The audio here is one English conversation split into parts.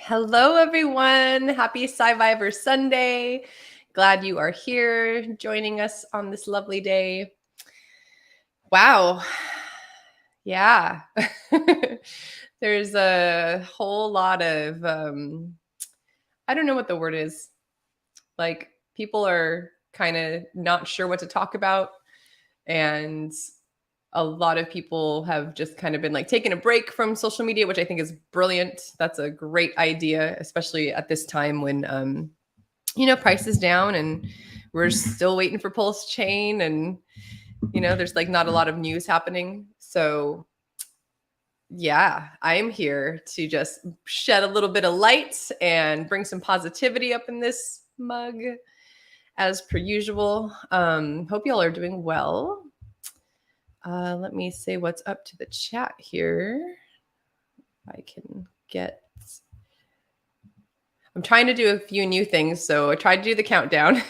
Hello, everyone. Happy SciVivor Sunday. Glad you are here joining us on this lovely day. Wow. Yeah. There's a whole lot of, I don't know what the word is. Like, people are kind of not sure what to talk about. And a lot of people have just kind of been like taking a break from social media, which I think is brilliant. That's a great idea, especially at this time when, price is down and we're still waiting for Pulse Chain and, there's like not a lot of news happening. So yeah, I'm here to just shed a little bit of light and bring some positivity up in this mug as per usual. Hope y'all are doing well. Let me say what's up to the chat here. If I can get... I'm trying to do a few new things. So I tried to do the countdown.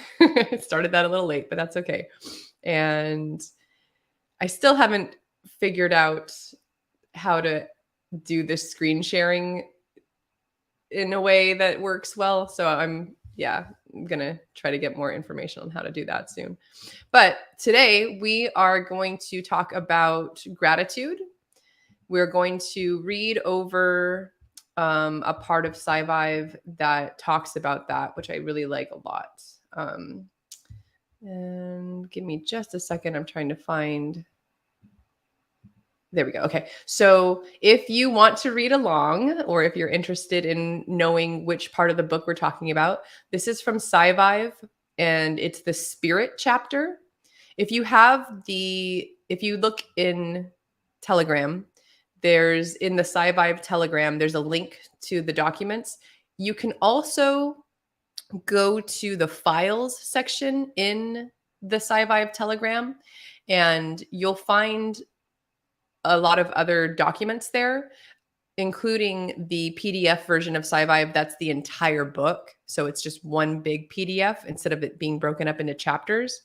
Started that a little late, but that's okay. And I still haven't figured out how to do this screen sharing in a way that works well. So I'm going to try to get more information on how to do that soon. But today we are going to talk about gratitude. We're going to read over a part of SciViv that talks about that, which I really like a lot. And give me just a second. I'm trying to find... There we go. Okay. So if you want to read along, or if you're interested in knowing which part of the book we're talking about, this is from SciViv and it's the Spirit chapter. If you look in Telegram, in the SciViv Telegram, there's a link to the documents. You can also go to the files section in the SciViv Telegram and you'll find a lot of other documents there, including the PDF version of SciViv. That's the entire book. So it's just one big PDF instead of it being broken up into chapters.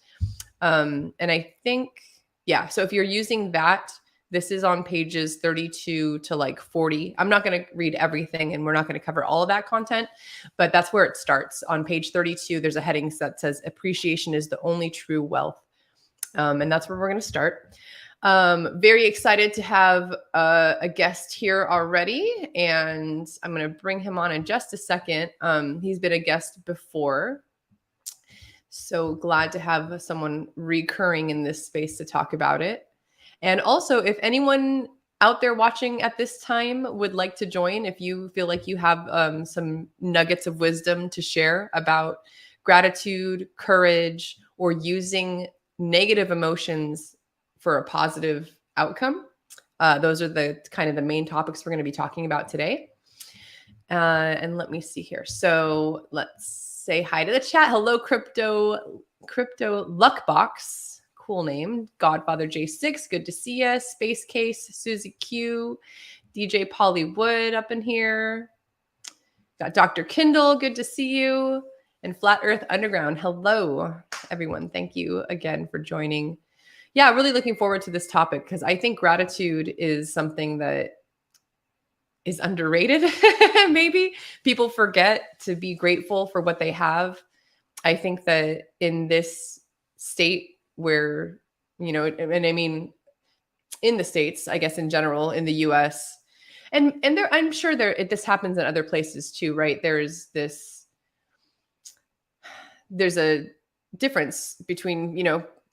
And I think, so if you're using that, this is on pages 32 to like 40. I'm not going to read everything and we're not going to cover all of that content, but that's where it starts. On page 32, there's a heading that says appreciation is the only true wealth. And that's where we're going to start. Very excited to have a guest here already, and I'm going to bring him on in just a second. He's been a guest before, so glad to have someone recurring in this space to talk about it. And also, if anyone out there watching at this time would like to join, if you feel like you have some nuggets of wisdom to share about gratitude, courage, or using negative emotions for a positive outcome. Those are the kind of the main topics we're going to be talking about today. And let me see here. So let's say hi to the chat. Hello, Crypto Luckbox. Cool name. Godfather J6. Good to see you. Space Case. Susie Q. DJ Polly Wood up in here. Got Dr. Kindle. Good to see you. And Flat Earth Underground. Hello, everyone. Thank you again for joining. Yeah, really looking forward to this topic because I think gratitude is something that is underrated. Maybe people forget to be grateful for what they have. I think that in this state where, and I mean, in the States, I guess in general, in the US, and there, I'm sure this happens in other places too, right? There's a difference between,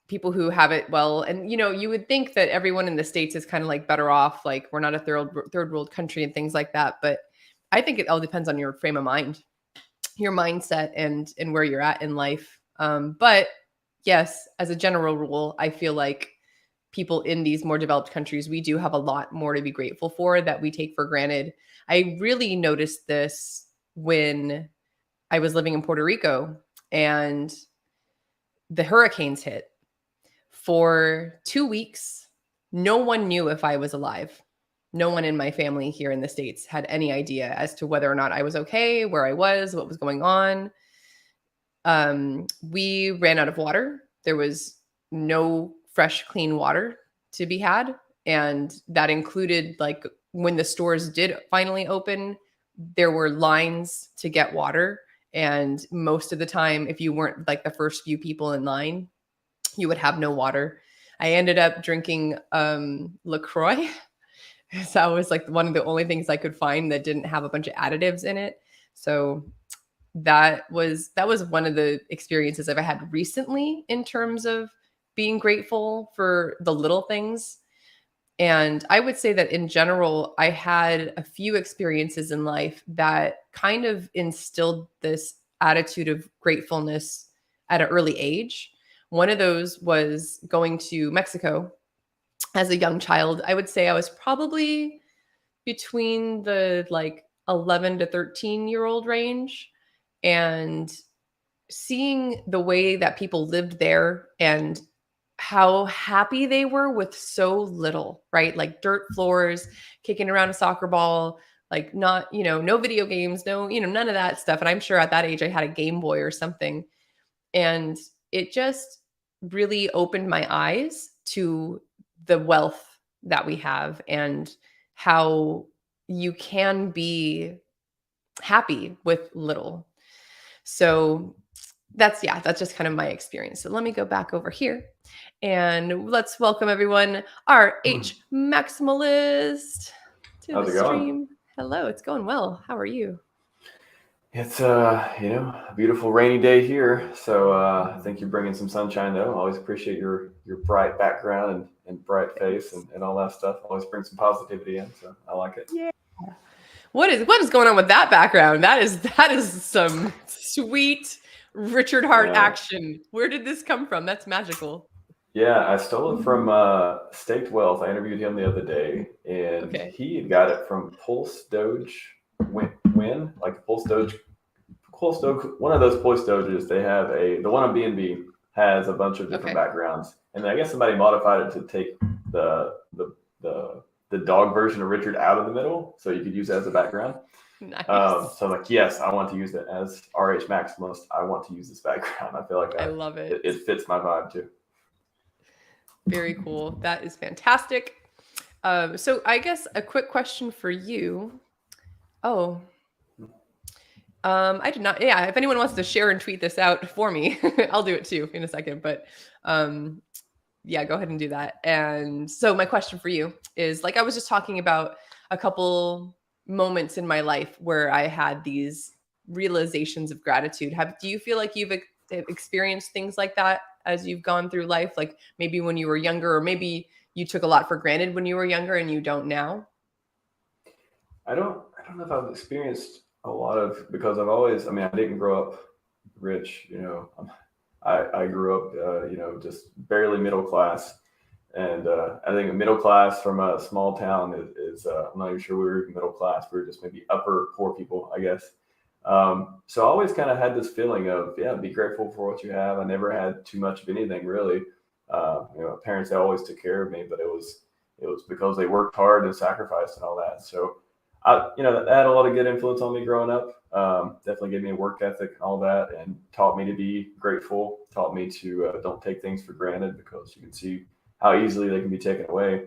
people who have it well. And, you would think that everyone in the States is kind of like better off. Like we're not a third world country and things like that. But I think it all depends on your frame of mind, your mindset and where you're at in life. But yes, as a general rule, I feel like people in these more developed countries, we do have a lot more to be grateful for that we take for granted. I really noticed this when I was living in Puerto Rico and the hurricanes hit. For 2 weeks, no one knew if I was alive. No one in my family here in the States had any idea as to whether or not I was okay, where I was, what was going on. We ran out of water. There was no fresh, clean water to be had. And that included like when the stores did finally open, there were lines to get water. And most of the time, if you weren't like the first few people in line, you would have no water. I ended up drinking LaCroix. So that was like one of the only things I could find that didn't have a bunch of additives in it. So that was one of the experiences I've had recently in terms of being grateful for the little things. And I would say that in general, I had a few experiences in life that kind of instilled this attitude of gratefulness at an early age. One of those was going to Mexico as a young child. I would say I was probably between the like 11 to 13-year-old range, and seeing the way that people lived there and how happy they were with so little, right? Like dirt floors, kicking around a soccer ball, like not, no video games, no, none of that stuff. And I'm sure at that age I had a Game Boy or something. And it just really opened my eyes to the wealth that we have and how you can be happy with little. So that's just kind of my experience. So let me go back over here and let's welcome everyone, our H Maximalist to How's the it going? stream. Hello, it's going well. How are you? It's a beautiful rainy day here. So I think you're bringing some sunshine though. Always appreciate your bright background and bright face and all that stuff. Always bring some positivity in. So I like it. Yeah. What is going on with that background? That is some sweet Richard Hart action. Where did this come from? That's magical. Yeah, I stole it from Staked Wealth. I interviewed him the other day, and he had got it from Pulse Doge Win, like Pulse Doge, one of those Pulse Doges. They have the one on BNB has a bunch of different backgrounds, and I guess somebody modified it to take the dog version of Richard out of the middle, so you could use it as a background. Nice. So I'm like, yes, I want to use it as RH Maximalist. I want to use this background. I feel like I love it. It fits my vibe too. Very cool. That is fantastic. So I guess a quick question for you. I did not. Yeah, if anyone wants to share and tweet this out for me, I'll do it too in a second. But yeah, go ahead and do that. And so my question for you is, like, I was just talking about a couple moments in my life where I had these realizations of gratitude. Do you feel like you've experienced things like that as you've gone through life? Like maybe when you were younger, or maybe you took a lot for granted when you were younger and you don't now? I don't know if I've experienced a lot of, because I've always, I didn't grow up rich, I grew up, just barely middle class. And I think a middle class from a small town is I'm not even sure we were middle class. We were just maybe upper poor people, I guess. So I always kind of had this feeling of, be grateful for what you have. I never had too much of anything really. Parents, they always took care of me, but it was because they worked hard and sacrificed and all that. So that had a lot of good influence on me growing up. Definitely gave me a work ethic and all that, and taught me to be grateful, taught me to don't take things for granted, because you can see how easily they can be taken away.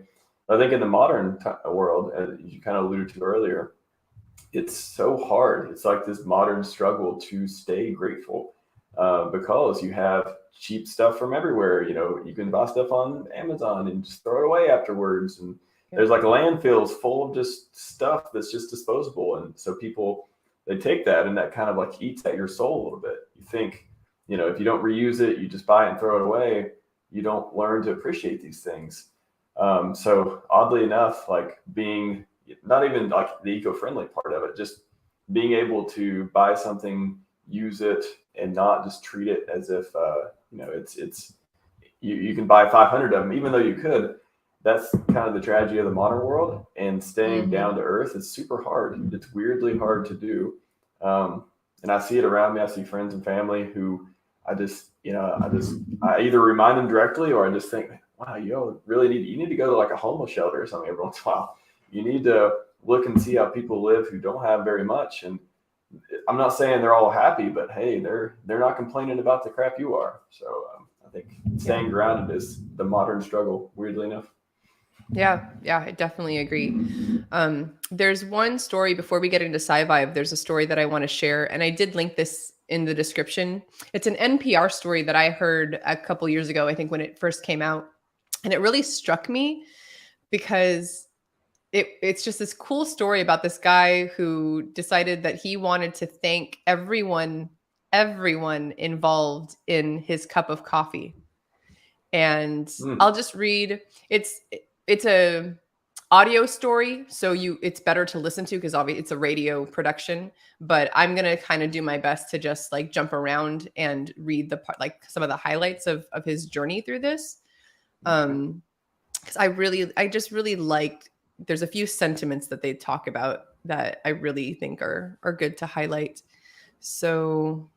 I think in the modern world, as you kind of alluded to earlier, it's so hard. It's like this modern struggle to stay grateful because you have cheap stuff from everywhere. You can buy stuff on Amazon and just throw it away afterwards. And there's like landfills full of just stuff that's just disposable. And so people, they take that and that kind of like eats at your soul a little bit. You think, if you don't reuse it, you just buy it and throw it away, you don't learn to appreciate these things. So oddly enough, like being not even like the eco-friendly part of it, just being able to buy something, use it, and not just treat it as if you can buy 500 of them, even though you could. That's kind of the tragedy of the modern world, and staying down to earth is super hard. It's weirdly hard to do. And I see it around me. I see friends and family who I either remind them directly, or I just think, wow, you need to go to like a homeless shelter or something every once in a while. You need to look and see how people live who don't have very much. And I'm not saying they're all happy, but hey, they're not complaining about the crap you are. So I think staying grounded is the modern struggle, weirdly enough. Yeah, I definitely agree. There's one story before we get into SciVive. There's a story that I want to share, and I did link this in the description. It's an NPR story that I heard a couple years ago, I think when it first came out, and it really struck me because it's just this cool story about this guy who decided that he wanted to thank everyone involved in his cup of coffee. And Mm. I'll just read. It's a audio story, so it's better to listen to because obviously it's a radio production. But I'm gonna kind of do my best to just like jump around and read the part, like some of the highlights of his journey through this. Okay. Because I just really liked. There's a few sentiments that they talk about that I really think are good to highlight. So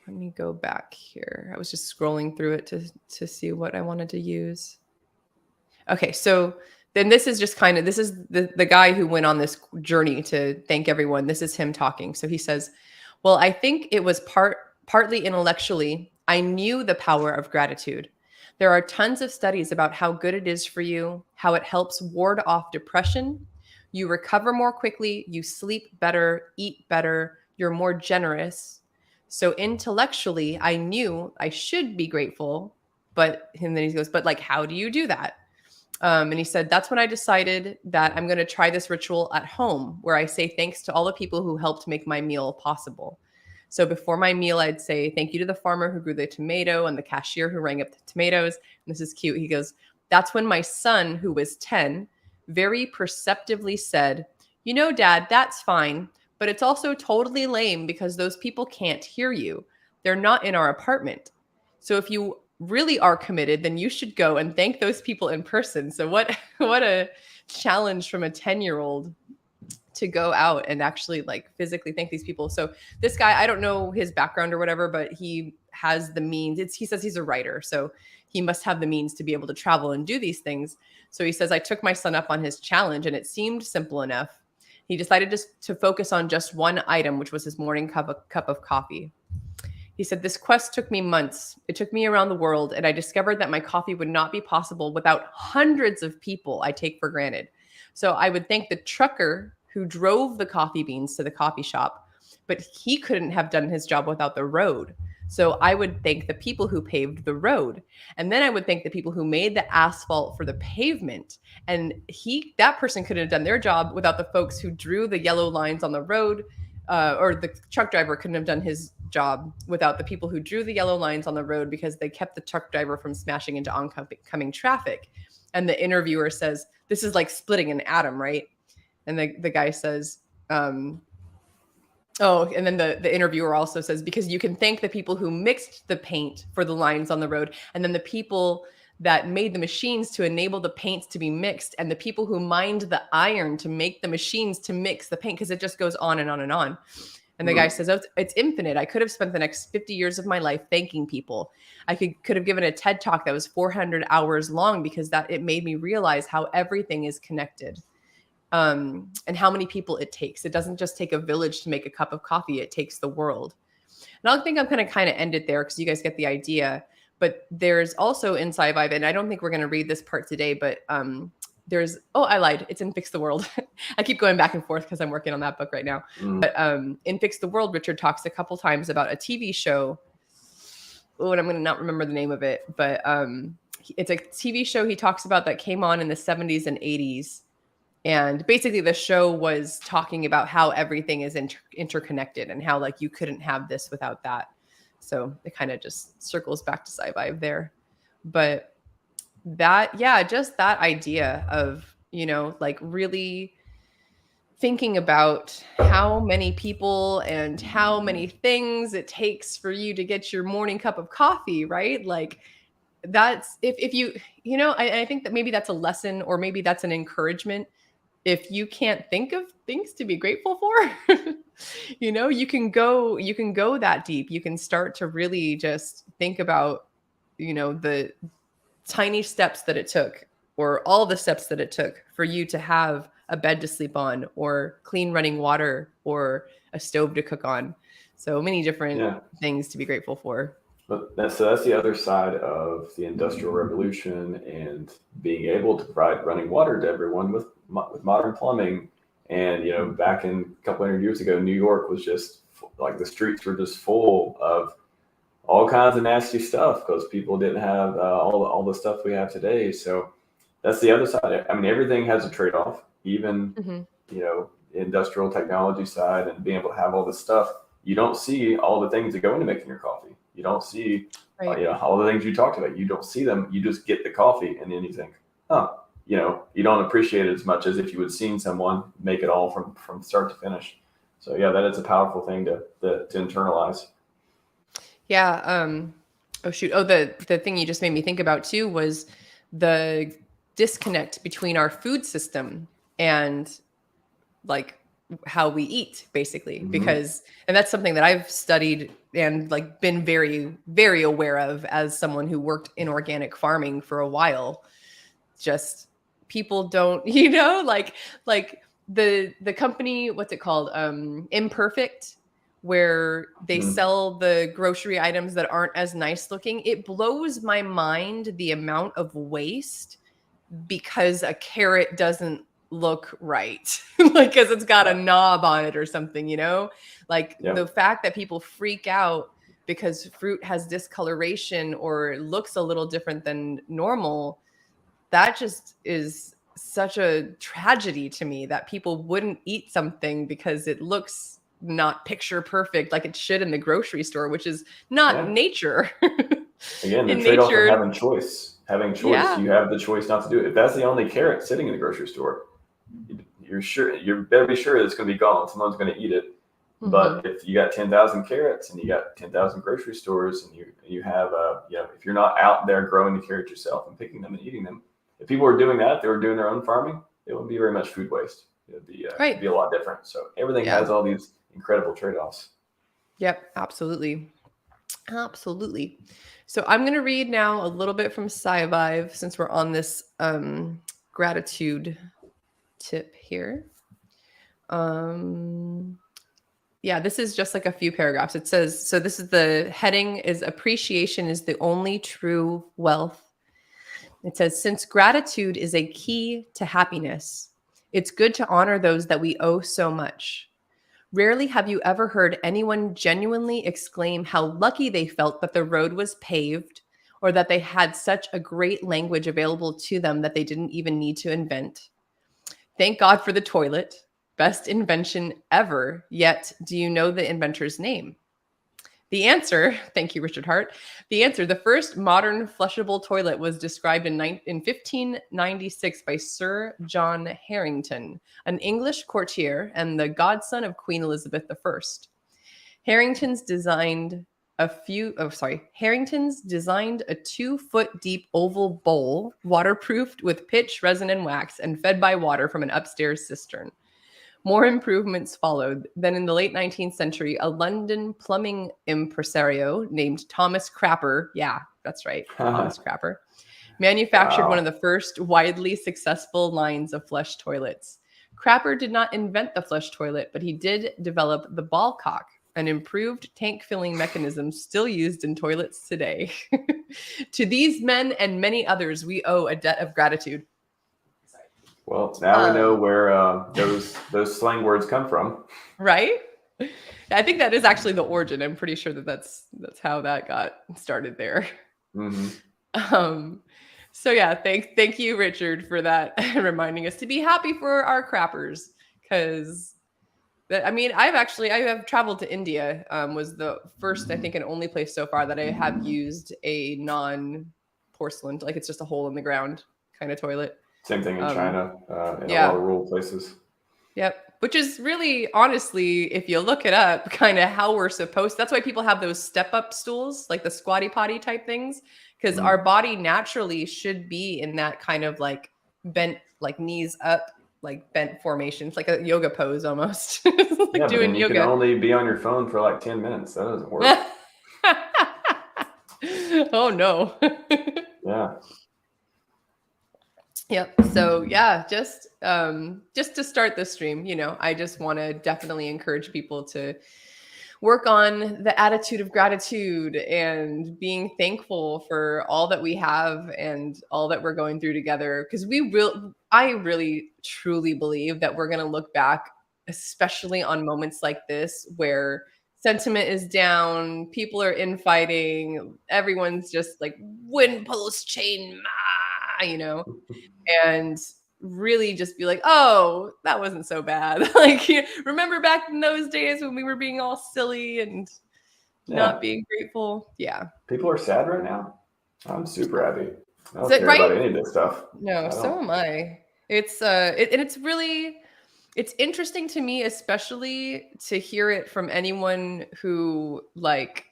let me go back here. I was just scrolling through it to see what I wanted to use. Okay, so then this is just kind of this is the guy who went on this journey to thank everyone. This is him talking. So he says, "Well, I think it was partly intellectually. I knew the power of gratitude. There are tons of studies about how good it is for you, how it helps ward off depression. You recover more quickly, you sleep better, eat better, you're more generous. So intellectually, I knew I should be grateful, and then he goes, but like, how do you do that?" And he said, that's when I decided that I'm going to try this ritual at home where I say thanks to all the people who helped make my meal possible. So before my meal, I'd say thank you to the farmer who grew the tomato and the cashier who rang up the tomatoes. And this is cute. He goes, that's when my son, who was 10, very perceptively said, you know, Dad, that's fine, but it's also totally lame because those people can't hear you. They're not in our apartment. So if you really are committed, then you should go and thank those people in person. So what a challenge from a 10-year-old to go out and actually like physically thank these people. So this guy, I don't know his background or whatever, but he has the means. He says he's a writer, so he must have the means to be able to travel and do these things. So he says, I took my son up on his challenge and it seemed simple enough. He decided to focus on just one item, which was his morning cup of coffee. He said, this quest took me months. It took me around the world, and I discovered that my coffee would not be possible without hundreds of people I take for granted. So I would thank the trucker who drove the coffee beans to the coffee shop, but he couldn't have done his job without the road. So I would thank the people who paved the road. And then I would thank the people who made the asphalt for the pavement. And that person couldn't have done their job without the folks who drew the yellow lines on the road, or the truck driver couldn't have done his job without the people who drew the yellow lines on the road because they kept the truck driver from smashing into oncoming traffic. And the interviewer says, this is like splitting an atom, right? And the guy says, and then the interviewer also says, because you can thank the people who mixed the paint for the lines on the road, and then the people that made the machines to enable the paints to be mixed, and the people who mined the iron to make the machines to mix the paint, because it just goes on and on and on. And the guy says, oh, it's infinite. I could have spent the next 50 years of my life thanking people. I could have given a TED talk that was 400 hours long because it made me realize how everything is connected, and how many people it takes. It doesn't just take a village to make a cup of coffee. It takes the world. And I think I'm going to kind of end it there because you guys get the idea. But there's also in SciVivor, and I don't think we're going to read this part today, but I lied. It's in Fix the World. I keep going back and forth because I'm working on that book right now. But in Fix the World, Richard talks a couple times about a TV show. Oh, and I'm going to not remember the name of it, but it's a TV show he talks about that came on in the 70s and 80s. And basically the show was talking about how everything is interconnected and how like you couldn't have this without that. So it kind of just circles back to SciVivor there. But just that idea of, like really thinking about how many people and how many things it takes for you to get your morning cup of coffee, right? Like that's, if you, I think that maybe that's a lesson, or maybe that's an encouragement. If you can't think of things to be grateful for, you can go that deep. You can start to really just think about, the tiny steps that it took, or all the steps that it took for you to have a bed to sleep on, or clean running water, or a stove to cook on. So many different things to be grateful for. But that's the other side of the Industrial Revolution and being able to provide running water to everyone with modern plumbing. And back in a couple hundred years ago, New York was just like the streets were just full of all kinds of nasty stuff because people didn't have all the stuff we have today. So that's the other side. I mean, everything has a trade-off, even Mm-hmm. Industrial technology side and being able to have all this stuff. You don't see all the things that go into making your coffee. You don't see Right. all the things you talked about. You don't see them. You just get the coffee, and then you think, oh, you don't appreciate it as much as if you had seen someone make it all from start to finish. So yeah, that is a powerful thing to internalize. Yeah. Oh shoot. Oh, the thing you just made me think about too was the disconnect between our food system and like how we eat, basically. Mm-hmm. Because, and that's something that I've studied and like been very, very aware of as someone who worked in organic farming for a while. Just people don't, like the company, what's it called? Imperfect, where they Mm-hmm. sell the grocery items that aren't as nice looking. It blows my mind the amount of waste because a carrot doesn't look right. Like, because it's got a Yeah. knob on it or something, like Yep. the fact that people freak out because fruit has discoloration or looks a little different than normal, that just is such a tragedy to me, that people wouldn't eat something because it looks not picture perfect like it should in the grocery store, which is not Yeah. nature. Again, the In trade-off of nature, having choice. Having choice, yeah, you have the choice not to do it. If that's the only carrot sitting in the grocery store, you better be sure that it's going to be gone. Someone's going to eat it. mm-hmm. But if you got 10,000 carrots and you got 10,000 grocery stores, and you have if you're not out there growing the carrots yourself and picking them and eating them, if people were doing that, if they were doing their own farming, it wouldn't be very much food waste. It'd be Right. it'd be a lot different. So everything Yeah. has all these incredible trade-offs. Yep, absolutely. Absolutely. So I'm going to read now a little bit from SciVivor since we're on this gratitude tip here. Yeah, this is just like a few paragraphs. It says, so this is the heading is appreciation is the only true wealth. It says, since gratitude is a key to happiness, it's good to honor those that we owe so much. Rarely have you ever heard anyone genuinely exclaim how lucky they felt that the road was paved, or that they had such a great language available to them that they didn't even need to invent. Thank God for the toilet. Best invention ever. Yet, do you know the inventor's name? The answer, thank you, Richard Hart. The answer, the first modern flushable toilet was described in 1596 by Sir John Harrington, an English courtier and the godson of Queen Elizabeth I. Harrington's designed Harrington's designed a 2-foot deep oval bowl, waterproofed with pitch, resin, and wax, and fed by water from an upstairs cistern. More improvements followed. Then in the late 19th century, a London plumbing impresario named Thomas Crapper, yeah, that's right, Thomas Crapper, manufactured one of the first widely successful lines of flush toilets. Crapper did not invent the flush toilet, but he did develop the ball cock, an improved tank filling mechanism still used in toilets today. To these men and many others, we owe a debt of gratitude. Well, now we know where those slang words come from. Right? I think that is actually the origin. I'm pretty sure that's how that got started there. Mm-hmm. So yeah, thank you, Richard, for that, reminding us to be happy for our crappers. Because I have traveled to India. Was the first, I think, and only place so far that I have used a non-porcelain, like it's just a hole in the ground kind of toilet. Same thing in China, in a lot of rural places. Yep. Which is really, honestly, if you look it up, kind of how we're supposed. That's why people have those step-up stools, like the squatty potty type things, because our body naturally should be in that kind of like bent, like knees up, like bent formation. It's like a yoga pose almost. Like yeah, but doing then you yoga. can only be on your phone for like 10 minutes. That doesn't work. Oh no. Yeah. Yep. So yeah, just to start the stream, I just want to definitely encourage people to, work on the attitude of gratitude and being thankful for all that we have and all that we're going through together. Because I really truly believe that we're going to look back, especially on moments like this where sentiment is down, people are infighting, everyone's just like wind post chain, and really just be like, oh, that wasn't so bad. Like, remember back in those days when we were being all silly and not being grateful? Yeah. People are sad right now. I'm super happy. I don't Is it care about right? any of this stuff. No, so am I. It's and it's really, it's interesting to me, especially to hear it from anyone who, like,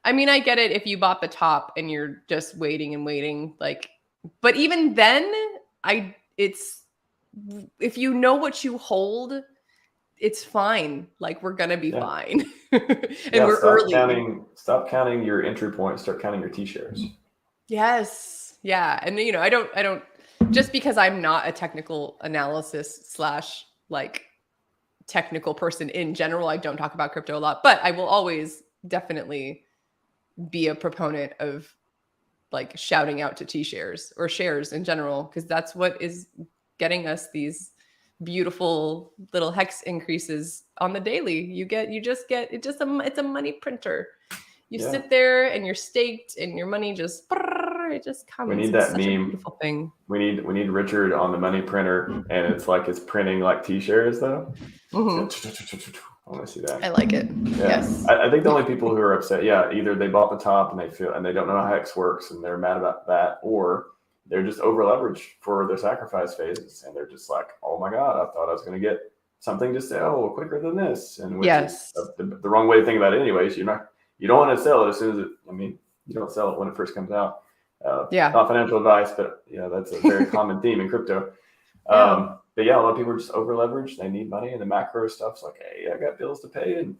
I mean, I get it if you bought the top and you're just waiting and waiting, like, but even then, it's, if you know what you hold, it's fine. Like, we're gonna be fine. And we're early. Stop counting your entry point. Start counting your T-shares. Yes. Yeah. And I don't just because I'm not a technical analysis / like technical person in general, I don't talk about crypto a lot, but I will always definitely be a proponent of like shouting out to T-shares or shares in general, because that's what is getting us these beautiful little hex increases on the daily. It's a money printer. You sit there and you're staked and your money just, it just comes. We need it's that such meme. A beautiful thing. We need Richard on the money printer, and it's printing like T-shares though. Mm-hmm. I want to see that. I like it. Yeah. Yes. I think the only people who are upset, either they bought the top and they don't know how hex works and they're mad about that, or they're just over leveraged for their sacrifice phases and they're just like, oh my god, I thought I was going to get something to sell quicker than this, and which is the wrong way to think about it. Anyways, you don't want to sell it as soon as you don't sell it when it first comes out. Not financial advice, but that's a very common theme in crypto. But a lot of people are just over leveraged. They need money, and the macro stuff's like, hey, I got bills to pay, and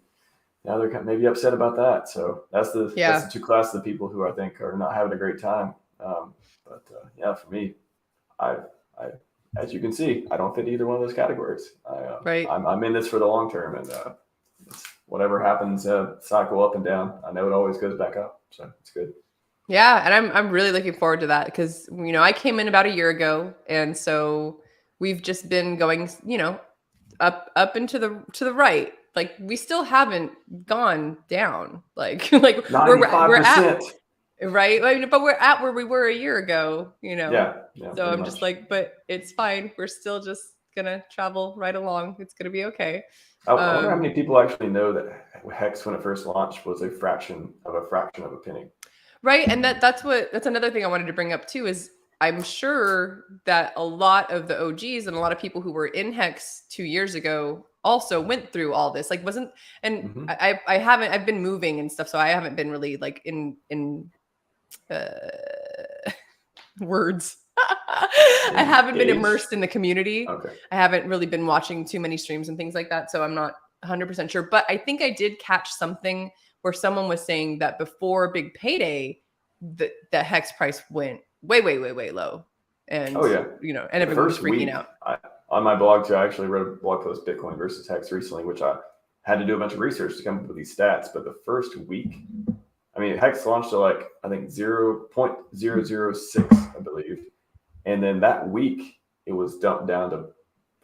now they're maybe upset about that. So that's the two classes of people who I think are not having a great time. For me, I as you can see, I don't fit either one of those categories. I'm in this for the long term, and whatever happens, cycle up and down. I know it always goes back up, so it's good. Yeah, and I'm really looking forward to that because I came in about a year ago, and so we've just been going, up and to the right. Like, we still haven't gone down. Like 95%. we're at right. I mean, but we're at where we were a year ago. Yeah. So I'm just like, but it's fine. We're still just gonna travel right along. It's gonna be okay. I wonder how many people actually know that Hex, when it first launched, was a fraction of a penny. Right. And that's another thing I wanted to bring up too, is I'm sure that a lot of the OGs and a lot of people who were in Hex 2 years ago also went through all this. Like, I've been moving and stuff, so I haven't been really like in words. I haven't been immersed in the community. Okay. I haven't really been watching too many streams and things like that, so I'm not 100% sure. But I think I did catch something where someone was saying that before Big Payday, the Hex price went way low, and and everyone was freaking out. On my blog too, I actually wrote a blog post, Bitcoin versus Hex, recently, which I had to do a bunch of research to come up with these stats. But the first week, Hex launched to I think 0.006, I believe, and then that week it was dumped down to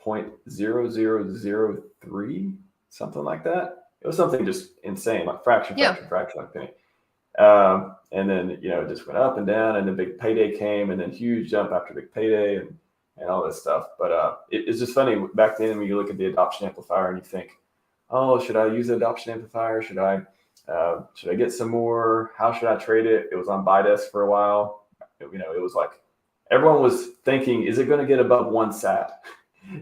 0.0003, something like that. It was something just insane, like fraction, like penny. And then, it just went up and down, and then Big Payday came, and then huge jump after Big Payday and all this stuff. But it's just funny back then when you look at the adoption amplifier and you think, oh, should I use the adoption amplifier? Should I get some more? How should I trade it? It was on BuyDesk for a while. It was like everyone was thinking, is it going to get above 1 sat?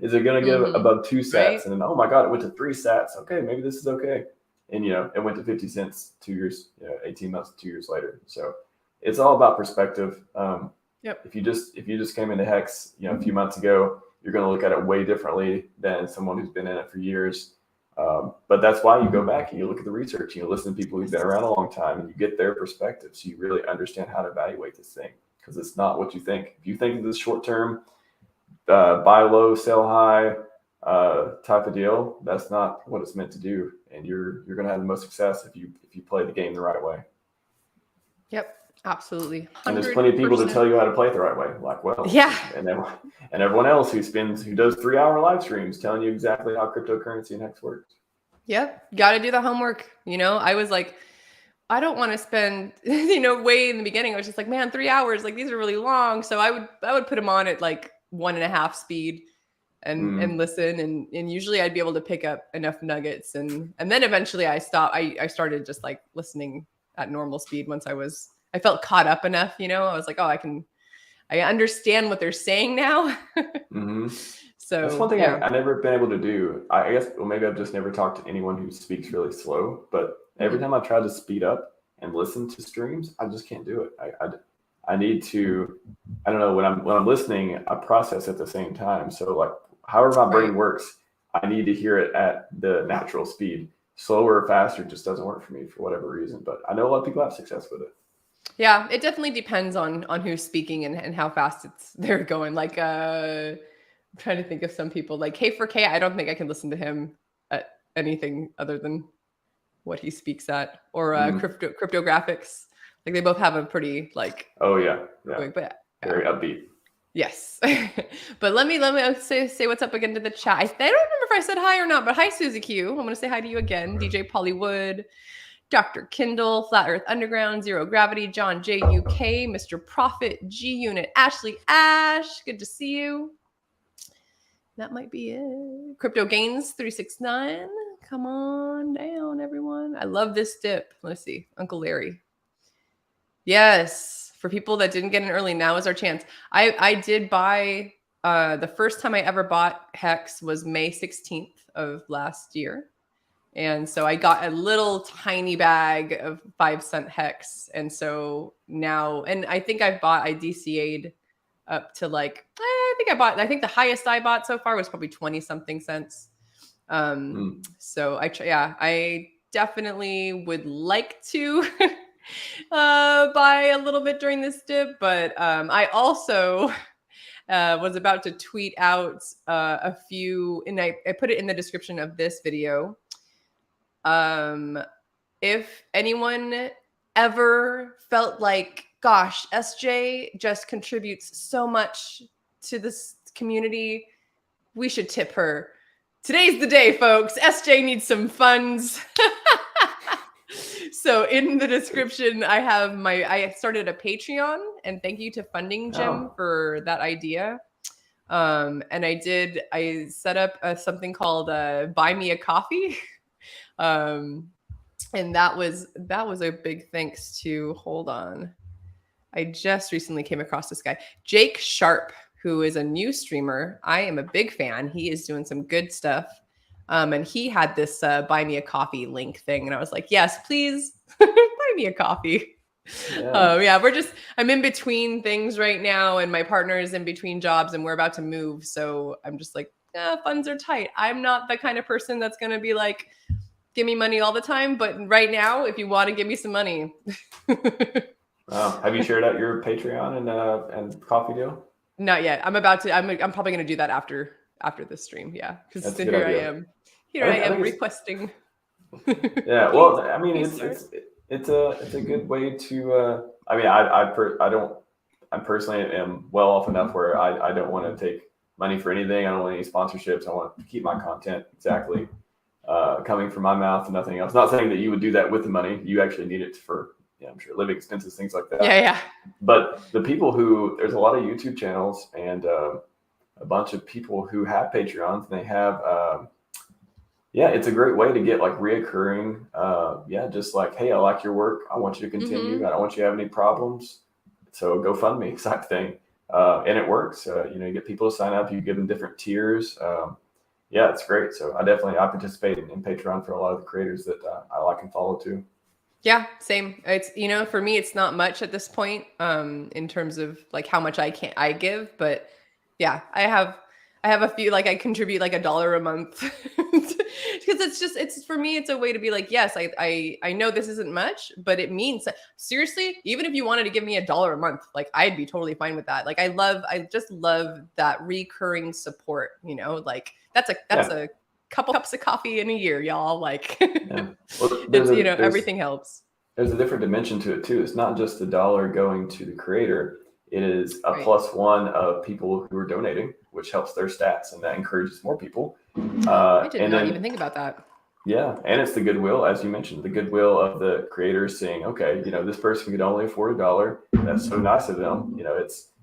Is it going to get above 2 sats? Right. And then, oh my God, it went to 3 sats. Okay, maybe this is okay. And, it went to 50 cents 2 years, 18 months, 2 years later. So it's all about perspective. If you just came into Hex, a few months ago, you're going to look at it way differently than someone who's been in it for years. But that's why you go back and you look at the research, and you listen to people who've been around a long time, and you get their perspective. So you really understand how to evaluate this thing, because it's not what you think. If you think of this short term, buy low, sell high, type of deal, that's not what it's meant to do. And you're going to have the most success if you play the game the right way. Yep, absolutely. 100%. And there's plenty of people to tell you how to play it the right way, like Wells. Yeah. And everyone else who does 3-hour live streams telling you exactly how cryptocurrency and Hex works. Yep. Got to do the homework. I was like, I don't want to spend, way in the beginning. I was just like, man, 3 hours, like these are really long. So I would put them on at like 1.5 speed and listen. And usually I'd be able to pick up enough nuggets. And then eventually I stopped. I started just like listening at normal speed once I felt caught up enough, I was like, oh, I understand what they're saying now. So that's one thing I never been able to do. I guess, well, maybe I've just never talked to anyone who speaks really slow, but every time I try to speed up and listen to streams, I just can't do it. I need to, I don't know, when I'm listening, I process at the same time. So like however my brain works, I need to hear it at the natural speed. Slower or faster just doesn't work for me for whatever reason, but I know a lot of people have success with it. Yeah, it definitely depends on who's speaking and how fast they're going. Like, I'm trying to think of some people like K4K. I don't think I can listen to him at anything other than what he speaks at, or cryptographics. Like they both have a pretty like. Oh yeah. Quick, but very upbeat. Yes, but let me say what's up again to the chat. I don't remember if I said hi or not, but hi Susie Q. I'm gonna say hi to you again. DJ Pollywood, Dr. Kindle, Flat Earth Underground, Zero Gravity, John J UK, Mr. Prophet, G Unit, Ashley Ash. Good to see you. That might be it. Crypto Gains 369. Come on down, everyone. I love this dip. Let's see. Uncle Larry. Yes. For people that didn't get in early, now is our chance. I did buy, the first time I ever bought Hex was May 16th of last year. And so I got a little tiny bag of 5-cent Hex. And so now, and I think I DCA'd up to like, I think the highest I bought so far was probably 20 something cents. So I definitely would like to buy a little bit during this dip, but I also was about to tweet out a few, and I put it in the description of this video. If anyone ever felt like, gosh, SJ just contributes so much to this community, we should tip her. Today's the day, folks. SJ needs some funds. So in the description, I started a Patreon, and thank you to Funding Jim for that idea. And I set up something called Buy Me a Coffee. And that was a big thanks to, hold on. I just recently came across this guy, Jake Sharp, who is a new streamer. I am a big fan. He is doing some good stuff. And he had this buy me a coffee link thing. And I was like, yes, please buy me a coffee. I'm in between things right now, and my partner is in between jobs, and we're about to move. So I'm just like, funds are tight. I'm not the kind of person that's going to be like, give me money all the time. But right now, if you want to give me some money. Have you shared out your Patreon and coffee deal? Not yet. I'm probably going to do that after this stream. Yeah. Because here I am. I am requesting. Yeah. Well, I mean, it's a good way to, I personally am well off enough where I don't want to take money for anything. I don't want any sponsorships. I want to keep my content exactly coming from my mouth and nothing else. Not saying that you would do that with the money. You actually need it for, I'm sure, living expenses, things like that. Yeah. But the people there's a lot of YouTube channels and a bunch of people who have Patreons, and they have, it's a great way to get like reoccurring, just like, hey, I like your work. I want you to continue. I don't want you to have any problems. So go fund me type thing. And it works. You get people to sign up, you give them different tiers. It's great. So I participate in Patreon for a lot of the creators that I like and follow too. Yeah, same. It's, for me, it's not much at this point, in terms of like how much I give, but yeah, I have a few, like I contribute like $1 a month because it's for me, it's a way to be like, yes, I know this isn't much, but it means that, seriously, even if you wanted to give me $1 a month, like I'd be totally fine with that. Like I just love that recurring support, like That's a couple cups of coffee in a year, y'all. Like, Yeah. Well, it's, everything helps. There's a different dimension to it too. It's not just the dollar going to the creator. It is a +1 of people who are donating, which helps their stats, and that encourages more people. I did not even think about that. Yeah, and it's the goodwill, as you mentioned, the goodwill of the creators saying, okay, this person could only afford $1. That's so nice of them.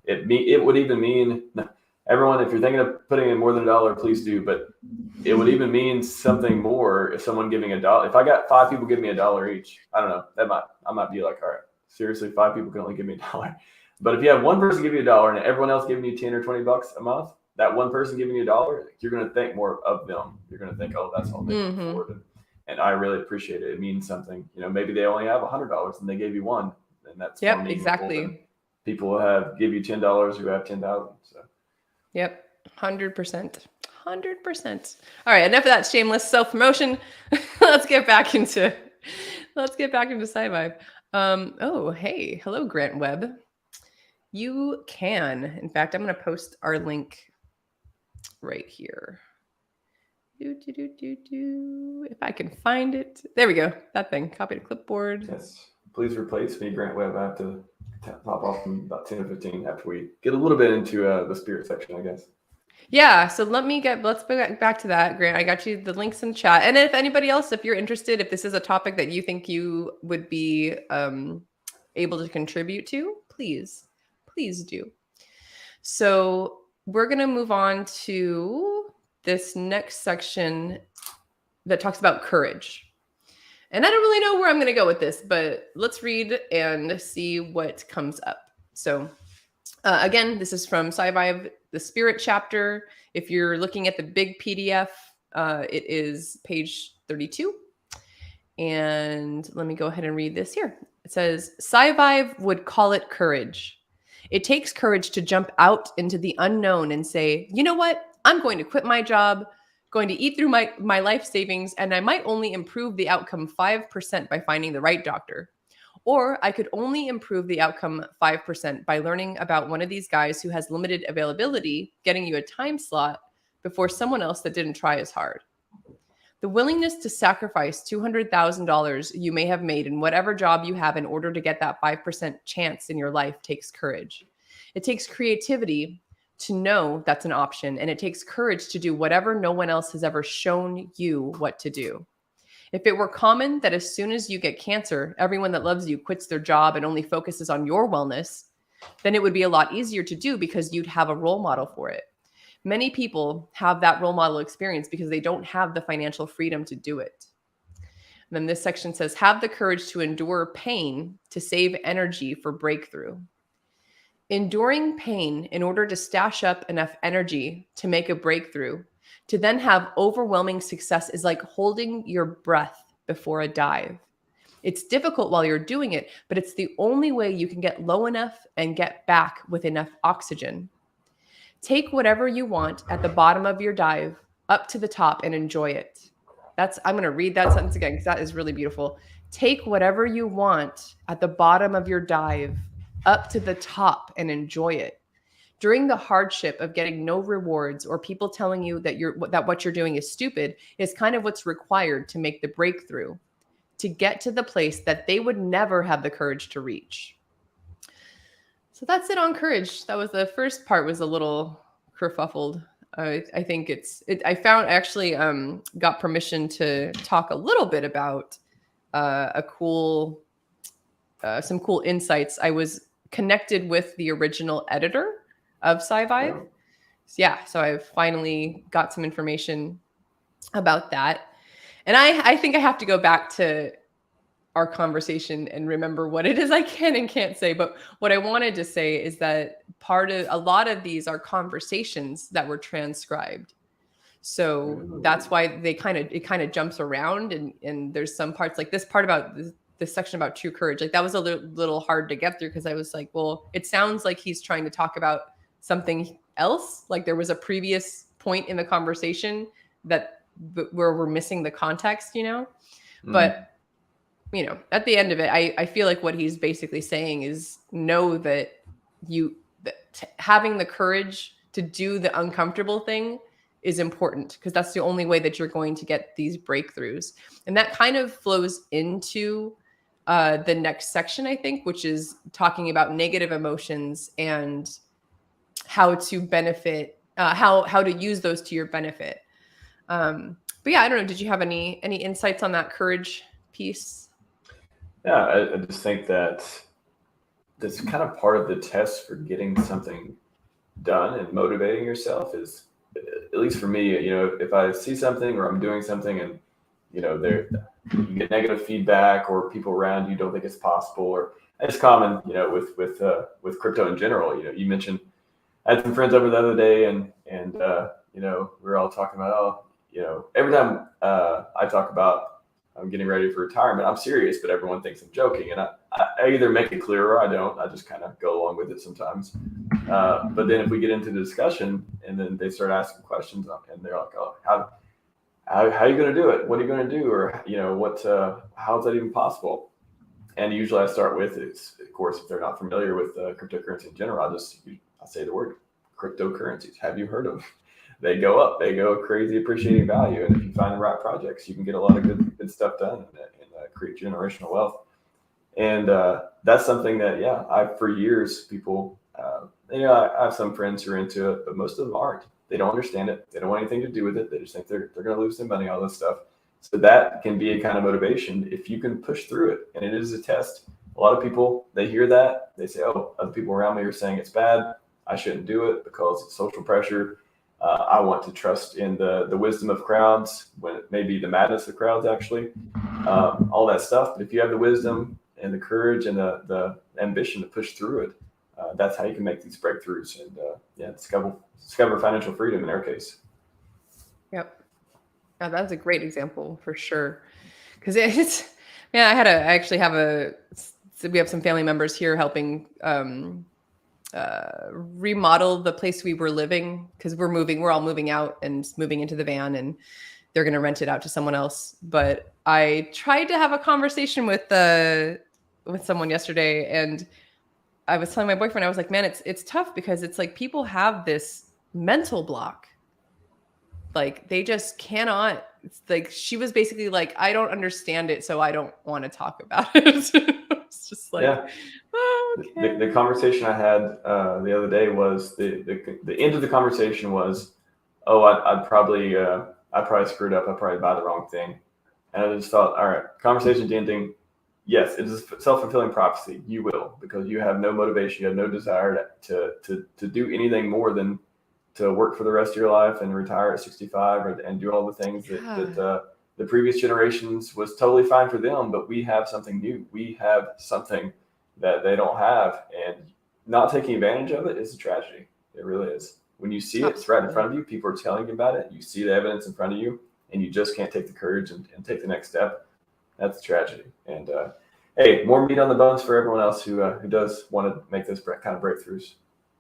It would even mean, everyone, if you're thinking of putting in more than $1, please do. But it would even mean something more if someone giving $1. If I got 5 people give me $1 each, I don't know, I might be like, all right, seriously, 5 people can only give me $1. But if you have one person give you $1 and everyone else giving you 10 or 20 bucks a month, that one person giving you $1, you're going to think more of them. You're going to think, oh, that's all they can afford. And I really appreciate it. It means something. Maybe they only have $100 and they gave you one, and that's more exactly. People give you $10 who have 10,000. So. Yep, 100%. 100%. All right, enough of that shameless self-promotion. Let's get back into SciVive. Oh, hey, hello, Grant Webb. You can. In fact, I'm going to post our link right here. If I can find it. There we go. That thing. Copy to clipboard. Yes. Please replace me, Grant Webb. I have to pop off in about 10 or 15 after we get a little bit into the spirit section, I guess. Yeah. So let's go back to that, Grant. I got you the links in the chat. And if anybody else, if you're interested, if this is a topic that you think you would be able to contribute to, please do. So we're going to move on to this next section that talks about courage. And I don't really know where I'm going to go with this, but let's read and see what comes up. So again, this is from SciVivor, the Spirit chapter. If you're looking at the big PDF, it is page 32. And let me go ahead and read this here. It says, SciVivor would call it courage. It takes courage to jump out into the unknown and say, you know what? I'm going to quit my job, going to eat through my life savings, and I might only improve the outcome 5% by finding the right doctor. Or I could only improve the outcome 5% by learning about one of these guys who has limited availability, getting you a time slot before someone else that didn't try as hard. The willingness to sacrifice $200,000 you may have made in whatever job you have in order to get that 5% chance in your life takes courage. It takes creativity to know that's an option, and it takes courage to do whatever no one else has ever shown you what to do. If it were common that as soon as you get cancer, everyone that loves you quits their job and only focuses on your wellness, then it would be a lot easier to do because you'd have a role model for it. Many people have that role model experience because they don't have the financial freedom to do it. And then this section says, have the courage to endure pain to save energy for breakthrough. Enduring pain in order to stash up enough energy to make a breakthrough, to then have overwhelming success, is like holding your breath before a dive. It's difficult while you're doing it, but it's the only way you can get low enough and get back with enough oxygen. Take whatever you want at the bottom of your dive up to the top and enjoy it. I'm going to read that sentence again because that is really beautiful. Take whatever you want at the bottom of your dive up to the top and enjoy it. During the hardship of getting no rewards or people telling you that what you're doing is stupid is kind of what's required to make the breakthrough, to get to the place that they would never have the courage to reach. So that's it on courage. That was the first part, was a little kerfuffled. I think I found actually got permission to talk a little bit about some cool insights. I was connected with the original editor of SciVivor. Oh. Yeah, so I've finally got some information about that. And I think I have to go back to our conversation and remember what it is I can and can't say. But what I wanted to say is that a lot of these are conversations that were transcribed. So that's why it kind of jumps around. And there's some parts like this part about this section about true courage. Like that was a little hard to get through because I was like, well, it sounds like he's trying to talk about something else. Like there was a previous point in the conversation where we're missing the context, but at the end of it, I feel like what he's basically saying is know that having the courage to do the uncomfortable thing is important, because that's the only way that you're going to get these breakthroughs. And that kind of flows into the next section, I think, which is talking about negative emotions and how to benefit, how to use those to your benefit. But yeah, I don't know. Did you have any insights on that courage piece? Yeah, I just think that that's kind of part of the test for getting something done and motivating yourself is, at least for me, if I see something or I'm doing something and, there you get negative feedback or people around you don't think it's possible, or it's common, with crypto in general. You mentioned I had some friends over the other day and we were all talking about, every time I talk about I'm getting ready for retirement, I'm serious, but everyone thinks I'm joking. And I either make it clear or I don't. I just kind of go along with it sometimes. But then if we get into the discussion and then they start asking questions and they're like, oh, how are you going to do it? What are you going to do? Or, how is that even possible? And usually I start with is, of course, if they're not familiar with cryptocurrency in general, I say the word cryptocurrencies. Have you heard of them? They go up, they go crazy appreciating value. And if you find the right projects, you can get a lot of good stuff done and create generational wealth. And that's something that, for years, people, I have some friends who are into it, but most of them aren't. They don't understand it. They don't want anything to do with it. They just think they're going to lose some money, all this stuff. So that can be a kind of motivation if you can push through it. And it is a test. A lot of people, they hear that. They say, oh, other people around me are saying it's bad. I shouldn't do it because it's social pressure. I want to trust in the wisdom of crowds, when it may be the madness of crowds, actually, all that stuff. But if you have the wisdom and the courage and the ambition to push through it, that's how you can make these breakthroughs and discover financial freedom in our case. Yep. Yeah, that's a great example for sure. Because it's, we have some family members here helping remodel the place we were living, because we're all moving out and moving into the van, and they're going to rent it out to someone else. But I tried to have a conversation with someone yesterday, and I was telling my boyfriend, I was like, man, it's tough, because it's like people have this mental block. Like they just cannot. It's like she was basically like, I don't understand it, so I don't want to talk about it. It's just like, yeah. Oh, okay. The conversation I had the other day was the end of the conversation was, oh, I probably screwed up. I probably bought the wrong thing. And I just thought, all right, conversation's ending. Yes, it is a self-fulfilling prophecy. You will, because you have no motivation. You have no desire to do anything more than to work for the rest of your life and retire at 65 and do all the things that the previous generations was totally fine for them. But we have something new. We have something that they don't have, and not taking advantage of it is a tragedy. It really is. When you see it, it's right in front of you. People are telling you about it. You see the evidence in front of you, and you just can't take the courage and take the next step. That's a tragedy. And hey, more meat on the bones for everyone else who does want to make those kind of breakthroughs.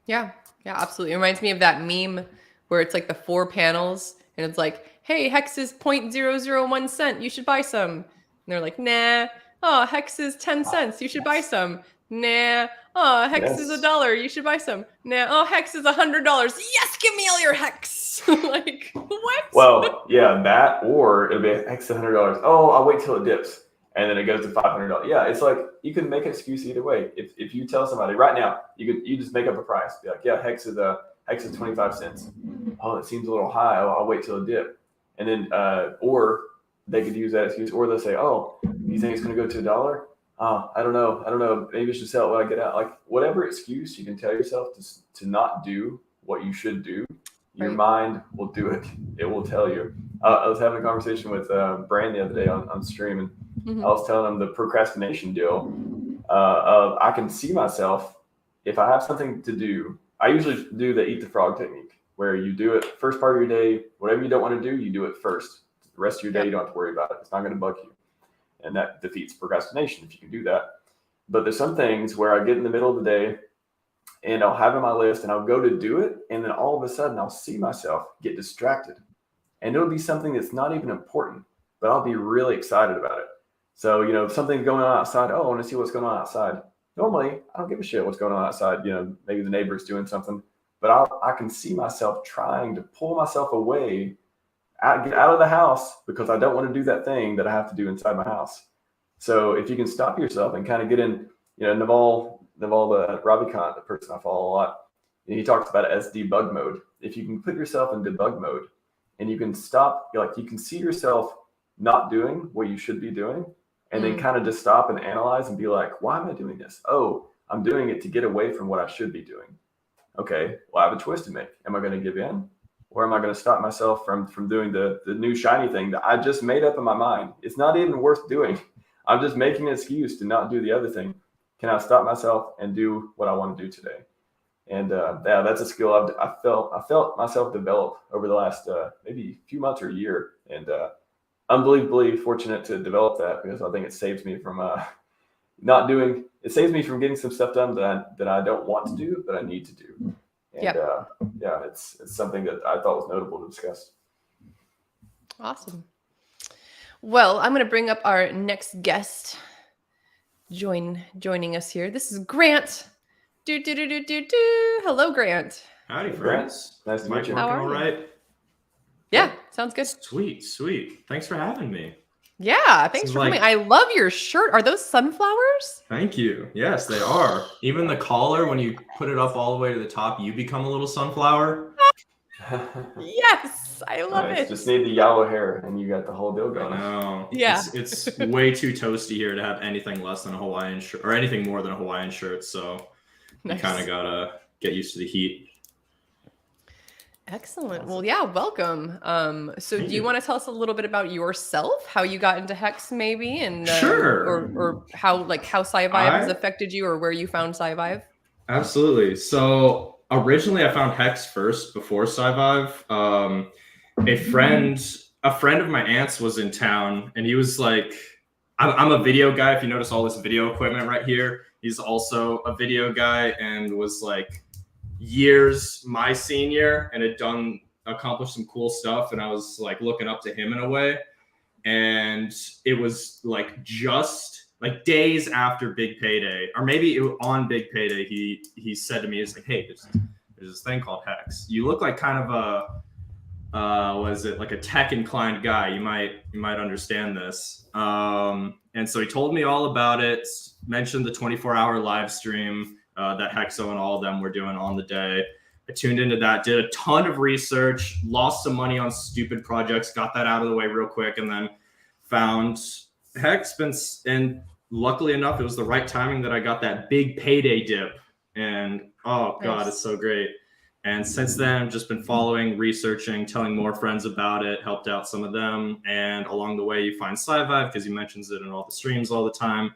Yeah, absolutely. It reminds me of that meme where it's like the 4 panels, and it's like, hey, Hex is 0.001 cent. You should buy some. And they're like, nah. Oh, Hex is 10 cents. You should buy some. Nah. Oh, Hex is $1. You should buy some. Nah. Oh, Hex is $100. Yes, give me all your Hex. Like, what? Well, yeah, that, or it'll be Hex $100. Oh, I'll wait till it dips. And then it goes to $500. Yeah, it's like you can make an excuse either way. If you tell somebody right now, you just make up a price. Be like, yeah, Hex is 25 cents. Oh, it seems a little high. I'll wait till it dip. And then or they could use that excuse, or they'll say, oh, you think it's going to go to $1? I don't know. Maybe I should sell it when I get out. Like whatever excuse you can tell yourself to not do what you should do, your mind will do it. It will tell you. I was having a conversation with Brand the other day on stream, and I was telling him the procrastination deal. I can see myself, if I have something to do, I usually do the eat the frog technique, where you do it first part of your day. Whatever you don't want to do, you do it first. The rest of your day, you don't have to worry about it. It's not going to bug you. And that defeats procrastination if you can do that. But there's some things where I get in the middle of the day and I'll have it on my list and I'll go to do it. And then all of a sudden I'll see myself get distracted. And it'll be something that's not even important, but I'll be really excited about it. So, if something's going on outside, oh, I want to see what's going on outside. Normally, I don't give a shit what's going on outside. Maybe the neighbor's doing something. but I can see myself trying to pull myself away, get out of the house because I don't want to do that thing that I have to do inside my house. So if you can stop yourself and kind of get in, Naval the Ravikant, the person I follow a lot, he talks about it as debug mode. If you can put yourself in debug mode and you can stop, you can see yourself not doing what you should be doing, and then kind of just stop and analyze and be like, why am I doing this? Oh, I'm doing it to get away from what I should be doing. Okay, well, I have a choice to make. Am I going to give in? Or am I going to stop myself from doing the new shiny thing that I just made up in my mind? It's not even worth doing. I'm just making an excuse to not do the other thing. Can I stop myself and do what I want to do today? And that's a skill I felt myself develop over the last maybe few months or a year, and unbelievably fortunate to develop that, because I think it saves me from it saves me from getting some stuff done that I don't want to do, but I need to do. And it's something that I thought was notable to discuss. Awesome. Well, I'm going to bring up our next guest joining us here. This is Grant. Hello, Grant. Howdy, friends. Nice to meet you. How are all you? right? Yeah, sounds good. Sweet. Thanks for having me. Yeah, thanks for coming. I love your shirt. Are those sunflowers? Thank you. Yes, they are. Even the collar, when you put it up all the way to the top, you become a little sunflower. Yes, I love it. Just need the yellow hair, and you got the whole deal going. I know. Yeah. It's way too toasty here to have anything less than a Hawaiian shirt, or anything more than a Hawaiian shirt. So you kind of gotta get used to the heat. Excellent. Well, yeah, welcome. So do you want to tell us a little bit about yourself, how you got into Hex maybe, and Sure. or how SciVive has affected you, or where you found SciVive? Absolutely. So originally I found Hex first before SciVive. A friend of my aunt's was in town, and he was like, I'm a video guy. If you notice all this video equipment right here, he's also a video guy, and was like years my senior, and had accomplished some cool stuff, and I was like looking up to him in a way. And it was like just like days after Big Payday, or maybe on Big Payday, he said to me, he's like, hey, there's this thing called Hex. You look like kind of like a tech inclined guy. You might understand this. And so he told me all about it, mentioned the 24-hour live stream that Hexo and all of them were doing on the day. I tuned into that, did a ton of research, lost some money on stupid projects, got that out of the way real quick, and then found Hex. And luckily enough, it was the right timing that I got that Big Payday dip. And oh God, It's so great. And since then, I've just been following, researching, telling more friends about it, helped out some of them. And along the way, you find SciVive because he mentions it in all the streams all the time.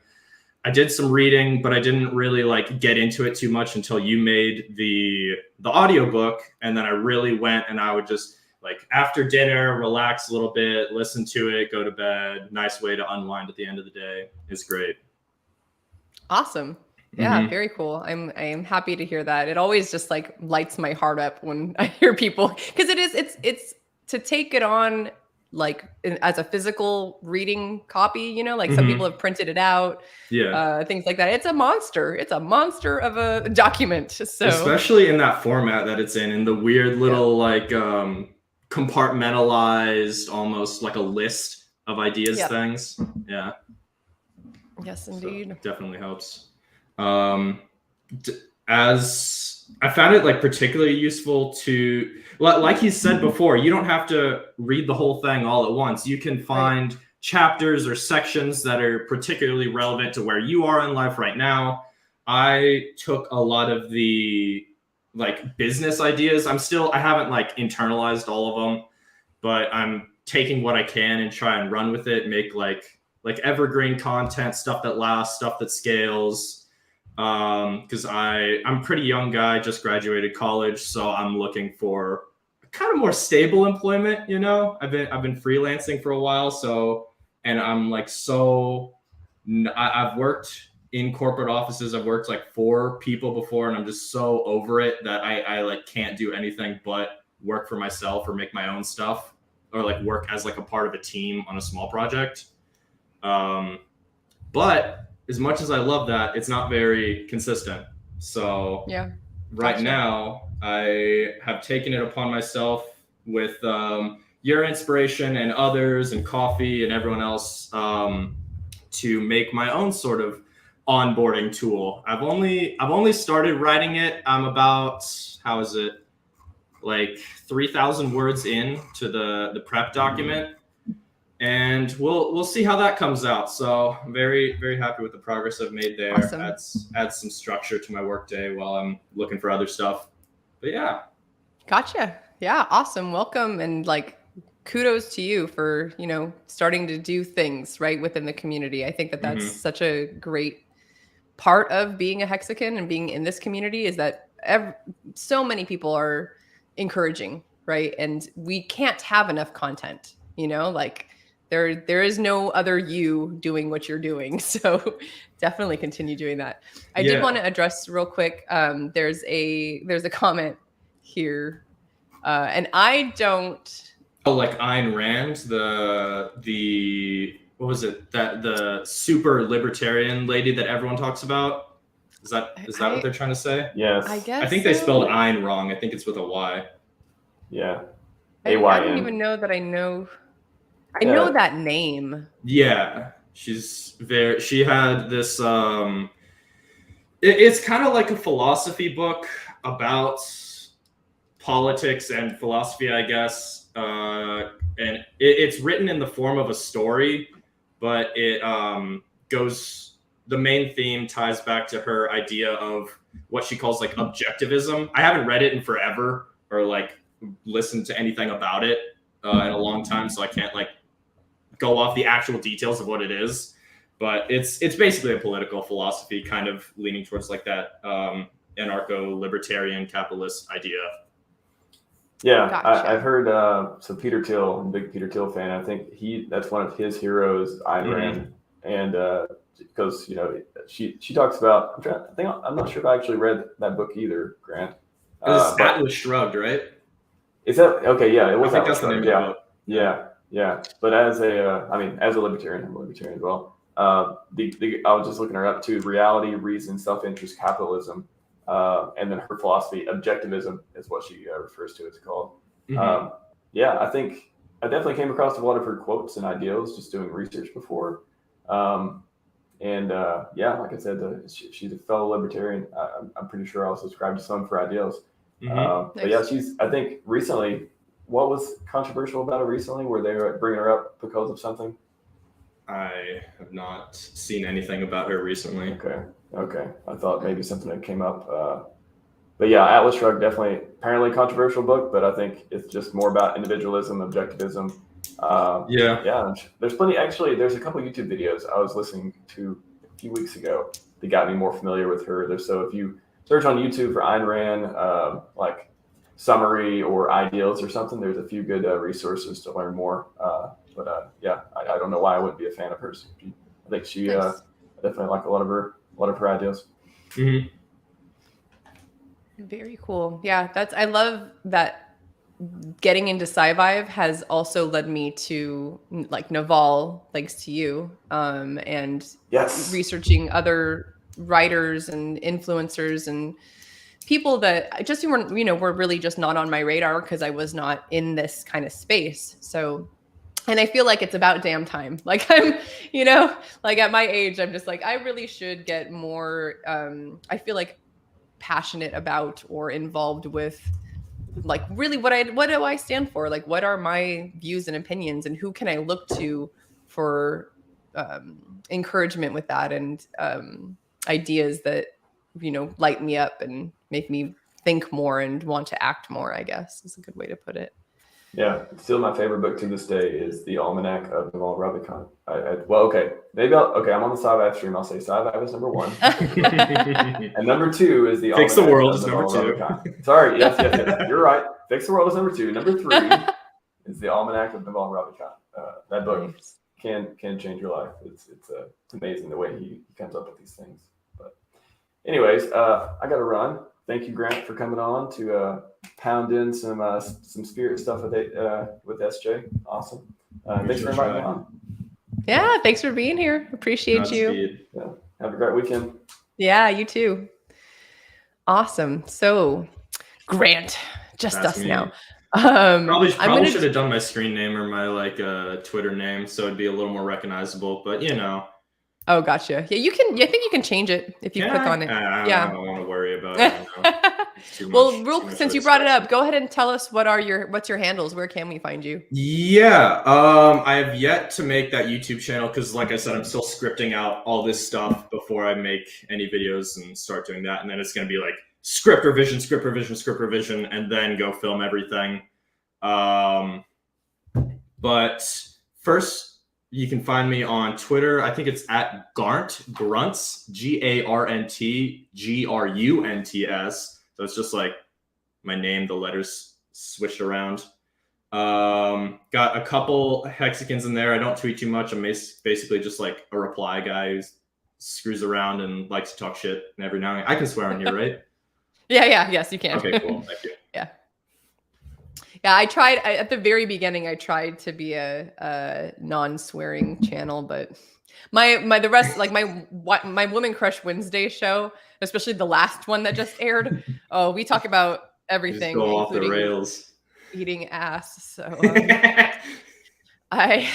I did some reading, but I didn't really get into it too much until you made the audiobook. And then I really went, and I would just after dinner, relax a little bit, listen to it, go to bed. Nice way to unwind at the end of the day. It's great. Awesome. Yeah, very cool. I am happy to hear that. It always just lights my heart up when I hear people, because it's to take it on as a physical reading copy, some people have printed it out, things like that. It's a monster of a document. So especially in that format that it's in the weird little compartmentalized, almost like a list of ideas things. Yeah. Yes, indeed. So definitely helps. As I found it particularly useful to, like he said before, you don't have to read the whole thing all at once. You can find chapters or sections that are particularly relevant to where you are in life right now. I took a lot of the business ideas. I haven't internalized all of them, but I'm taking what I can and try and run with it, make evergreen content, stuff that lasts, stuff that scales. Because I'm a pretty young guy, just graduated college, so I'm looking for kind of more stable employment. I've been freelancing for a while, and I'm I've worked in corporate offices. I've worked for people before, and I'm just so over it that I can't do anything but work for myself or make my own stuff, or work as a part of a team on a small project. But as much as I love that, it's not very consistent. So right Gotcha. now, I have taken it upon myself with your inspiration and others and coffee and everyone else to make my own sort of onboarding tool. I've only started writing it. I'm about, how is it, like 3,000 words in to the prep document, and we'll see how that comes out. So I'm very, very happy with the progress I've made there. Awesome. Adds some structure to my workday while I'm looking for other stuff. But yeah. Gotcha. Yeah, awesome. Welcome, and like kudos to you for, starting to do things right within the community. I think that that's such a great part of being a Hexagon and being in this community, is that so many people are encouraging, right? And we can't have enough content, like there is no other you doing what you're doing. So definitely continue doing that. I did want to address real quick. There's a comment here, and I don't. Oh, like Ayn Rand, the what was it, that the super libertarian lady that everyone talks about? Is that what they're trying to say? Yes. I guess. I think they spelled Ayn wrong. I think it's with a Y. Yeah. I don't even know that I know. I know that name. Yeah, she had this. It's kind of like a philosophy book about politics and philosophy, I guess. And it's written in the form of a story, but it goes. The main theme ties back to her idea of what she calls like objectivism. I haven't read it in forever or like listened to anything about it in a long time, so I can't like go off the actual details of what it is, but it's basically a political philosophy kind of leaning towards like that anarcho-libertarian capitalist idea. Yeah, Gotcha. I've heard so Peter Thiel, I'm a big Peter Thiel fan. I think that's one of his heroes, Ayn Rand, and because she talks about, I'm not sure if I actually read that book either, Grant. It's Atlas Shrugged, right? Is that okay? Yeah, it was. I think that's the name of the book. Yeah. But as a libertarian, I'm a libertarian as well. I was just looking her up too. Reality, reason, self-interest, capitalism, and then her philosophy, objectivism, is what she refers to. It's called. I think I definitely came across a lot of her quotes and ideals just doing research before. Like I said, she's a fellow libertarian. I'm pretty sure I'll subscribe to some of her ideals. Nice. But yeah, I think recently, what was controversial about her recently? Were they bringing her up because of something? I have not seen anything about her recently. Okay. I thought maybe something that came up. But yeah, Atlas Shrugged, definitely apparently controversial book, but I think it's just more about individualism, objectivism. Yeah. There's plenty. Actually, there's a couple YouTube videos I was listening to a few weeks ago that got me more familiar with her. So if you search on YouTube for Ayn Rand, like summary or ideals or something, there's a few good resources to learn more. I don't know why I wouldn't be a fan of hers. I think she Nice. definitely like a lot of her ideals. Very cool. Yeah, I love that getting into SciVivor has also led me to like Naval, thanks to you, and researching other writers and influencers and people that just were really just not on my radar because I was not in this kind of space. So, and I feel like it's about damn time. Like I'm, like at my age, I'm just like, I really should get more, I feel like passionate about or involved with like really what do I stand for? Like, what are my views and opinions, and who can I look to for encouragement with that, and ideas that, light me up and make me think more and want to act more, I guess is a good way to put it. Yeah, still my favorite book to this day is The Almanac of Naval Ravikant. I'm on the SciVivor stream. I'll say SciVivor is number 1. And number 2 is The Fix the Almanac World of is Naval number 2. Ravikant. Sorry, yes, you're right. Fix the World is number 2. Number 3 is The Almanac of Naval Ravikant. That book can change your life. It's amazing the way he comes up with these things. But anyways, I got to run. Thank you, Grant, for coming on to pound in some spirit stuff with SJ. Awesome. Thanks for inviting me on. Yeah, thanks for being here. Appreciate you. Yeah. Have a great weekend. Yeah, you too. Awesome. So, Grant, just That's us me. now. Probably I'm gonna should have done my screen name or my like Twitter name so it'd be a little more recognizable. But you know, Oh, gotcha. Yeah, you can. Yeah, I think you can change it if you can click I? on it. I Yeah. don't want to worry about it. You know? It's too Well, much since of a you brought it distraction. up, go ahead and tell us what's your handles. Where can we find you? Yeah, I have yet to make that YouTube channel because, like I said, I'm still scripting out all this stuff before I make any videos and start doing that. And then it's going to be like script revision, and then go film everything. But first, you can find me on Twitter. I think it's at Grunts, GARNT, GRUNTS. So it's just like my name, the letters switched around. Got a couple hexagons in there. I don't tweet too much. I'm basically just like a reply guy who screws around and likes to talk shit every now and then. I can swear on here, right? Yes, you can. Okay, cool. Thank you. Yeah, I tried at the very beginning. I tried to be a non-swearing channel, but the rest, like my Woman Crush Wednesday show, especially the last one that just aired. Oh, we talk about everything, Just go off the including rails. eating ass. So I'm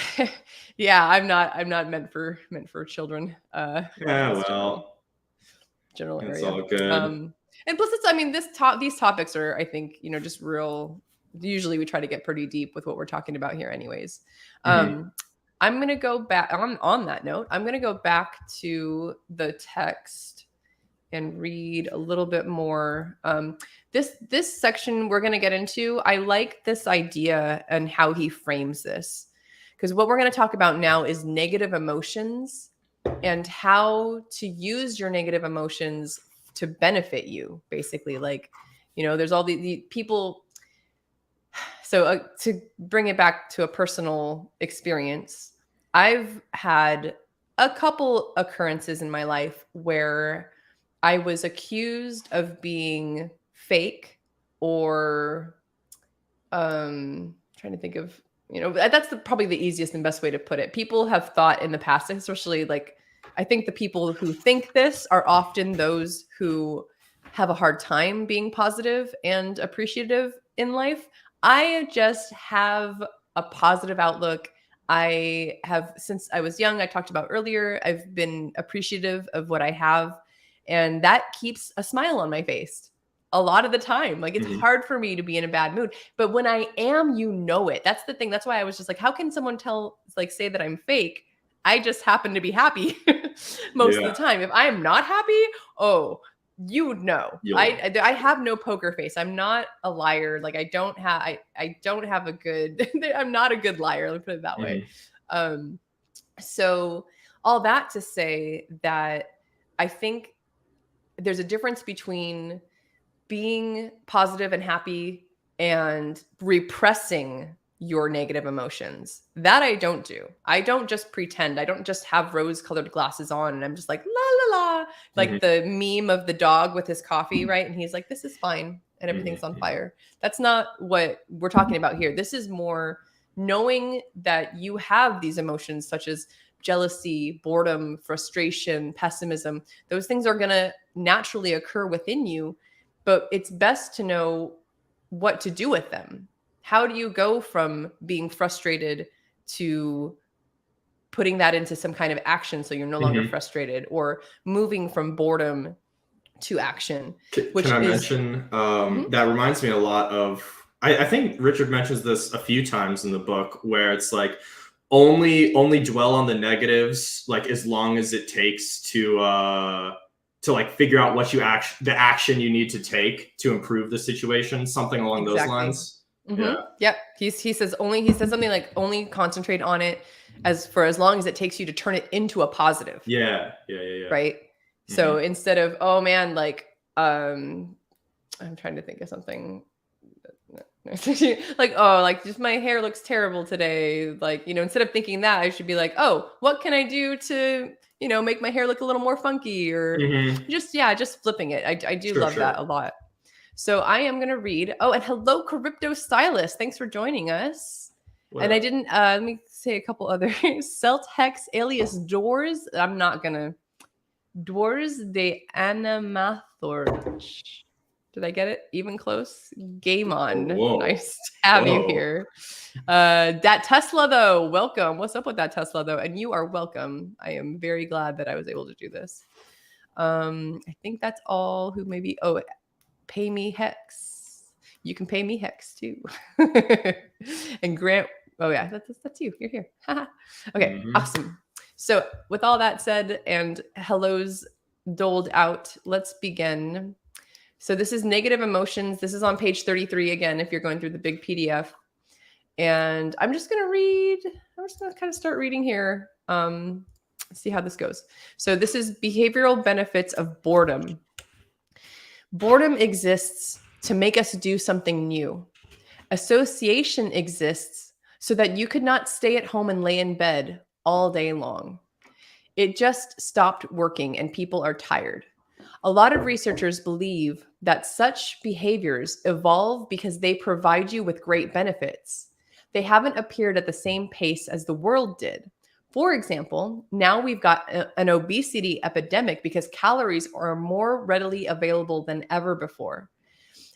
not meant for children. Yeah, well, general it's area. all good. And plus, these topics are, I think, just real. Usually, we try to get pretty deep with what we're talking about here, anyways. I'm gonna go back on that note. I'm gonna go back to the text and read a little bit more. This section we're gonna get into. I like this idea and how he frames this, because what we're gonna talk about now is negative emotions and how to use your negative emotions to benefit you, basically. Like, there's all the people. So to bring it back to a personal experience, I've had a couple occurrences in my life where I was accused of being fake or trying to think of, that's probably the easiest and best way to put it. People have thought in the past, especially like, I think the people who think this are often those who have a hard time being positive and appreciative in life. I just have a positive outlook. I have, since I was young, I talked about earlier, I've been appreciative of what I have. And that keeps a smile on my face a lot of the time. Like, it's hard for me to be in a bad mood. But when I am, it. That's the thing. That's why I was just like, how can someone say that I'm fake? I just happen to be happy most of the time. If I am not happy, you would know. I have no poker face. I'm not a liar. Like, I don't have a good, I'm not a good liar. Let me put it that way. So all that to say that I think there's a difference between being positive and happy and repressing your negative emotions. That I don't do. I don't just pretend. I don't just have rose-colored glasses on and I'm just like, la, la, la. Like the meme of the dog with his coffee, right? And he's like, this is fine. And everything's on fire. That's not what we're talking about here. This is more knowing that you have these emotions such as jealousy, boredom, frustration, pessimism. Those things are going to naturally occur within you, but it's best to know what to do with them. How do you go from being frustrated to putting that into some kind of action so you're no longer frustrated, or moving from boredom to action? Can I mention, that reminds me a lot of, I think Richard mentions this a few times in the book, where it's like, only dwell on the negatives, like as long as it takes to like figure out what the action you need to take to improve the situation, something along those lines. Yep. He says something like, only concentrate on it as long as it takes you to turn it into a positive. Yeah. Right. So instead of, oh man, like, I'm trying to think of something like, oh, like just my hair looks terrible today. Like, instead of thinking that, I should be like, oh, what can I do to, make my hair look a little more funky, or just flipping it. I do love that a lot. So I am going to read. Oh, and hello, Crypto Stylist. Thanks for joining us. And I didn't, let me say a couple other. Celt Hex alias Doors. I'm not going to. Doors de Anamathos. Thorch. Did I get it? Even close? Game on. Whoa. Nice to have you Whoa. here. That Tesla, though, welcome. What's up with that Tesla, though? And you are welcome. I am very glad that I was able to do this. I think that's all who maybe, pay me Hex. You can pay me Hex too. And Grant, oh yeah, that's you. You're here. Okay, awesome. So with all that said and hellos doled out, let's begin. So this is negative emotions. This is on page 33 again, if you're going through the big PDF. And I'm just going to kind of start reading here. See how this goes. So this is behavioral benefits of boredom. Boredom exists to make us do something new. Association exists so that you could not stay at home and lay in bed all day long. It just stopped working and people are tired. A lot of researchers believe that such behaviors evolve because they provide you with great benefits. They haven't appeared at the same pace as the world did. For example, now we've got an obesity epidemic because calories are more readily available than ever before.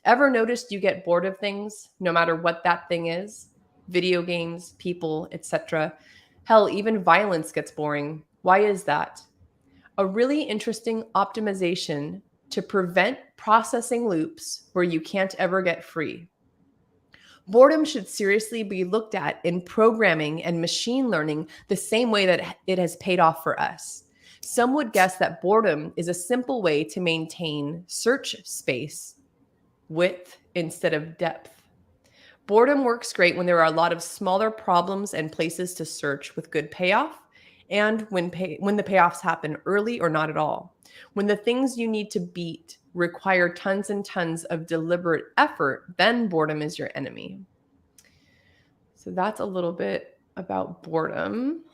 Ever noticed you get bored of things, no matter what that thing is? Video games, people, etc. Hell, even violence gets boring. Why is that? A really interesting optimization to prevent processing loops where you can't ever get free. Boredom should seriously be looked at in programming and machine learning the same way that it has paid off for us. Some would guess that boredom is a simple way to maintain search space, width instead of depth. Boredom works great when there are a lot of smaller problems and places to search with good payoff, and when the payoffs happen early or not at all. When the things you need to beat require tons and tons of deliberate effort, then boredom is your enemy. So that's a little bit about boredom.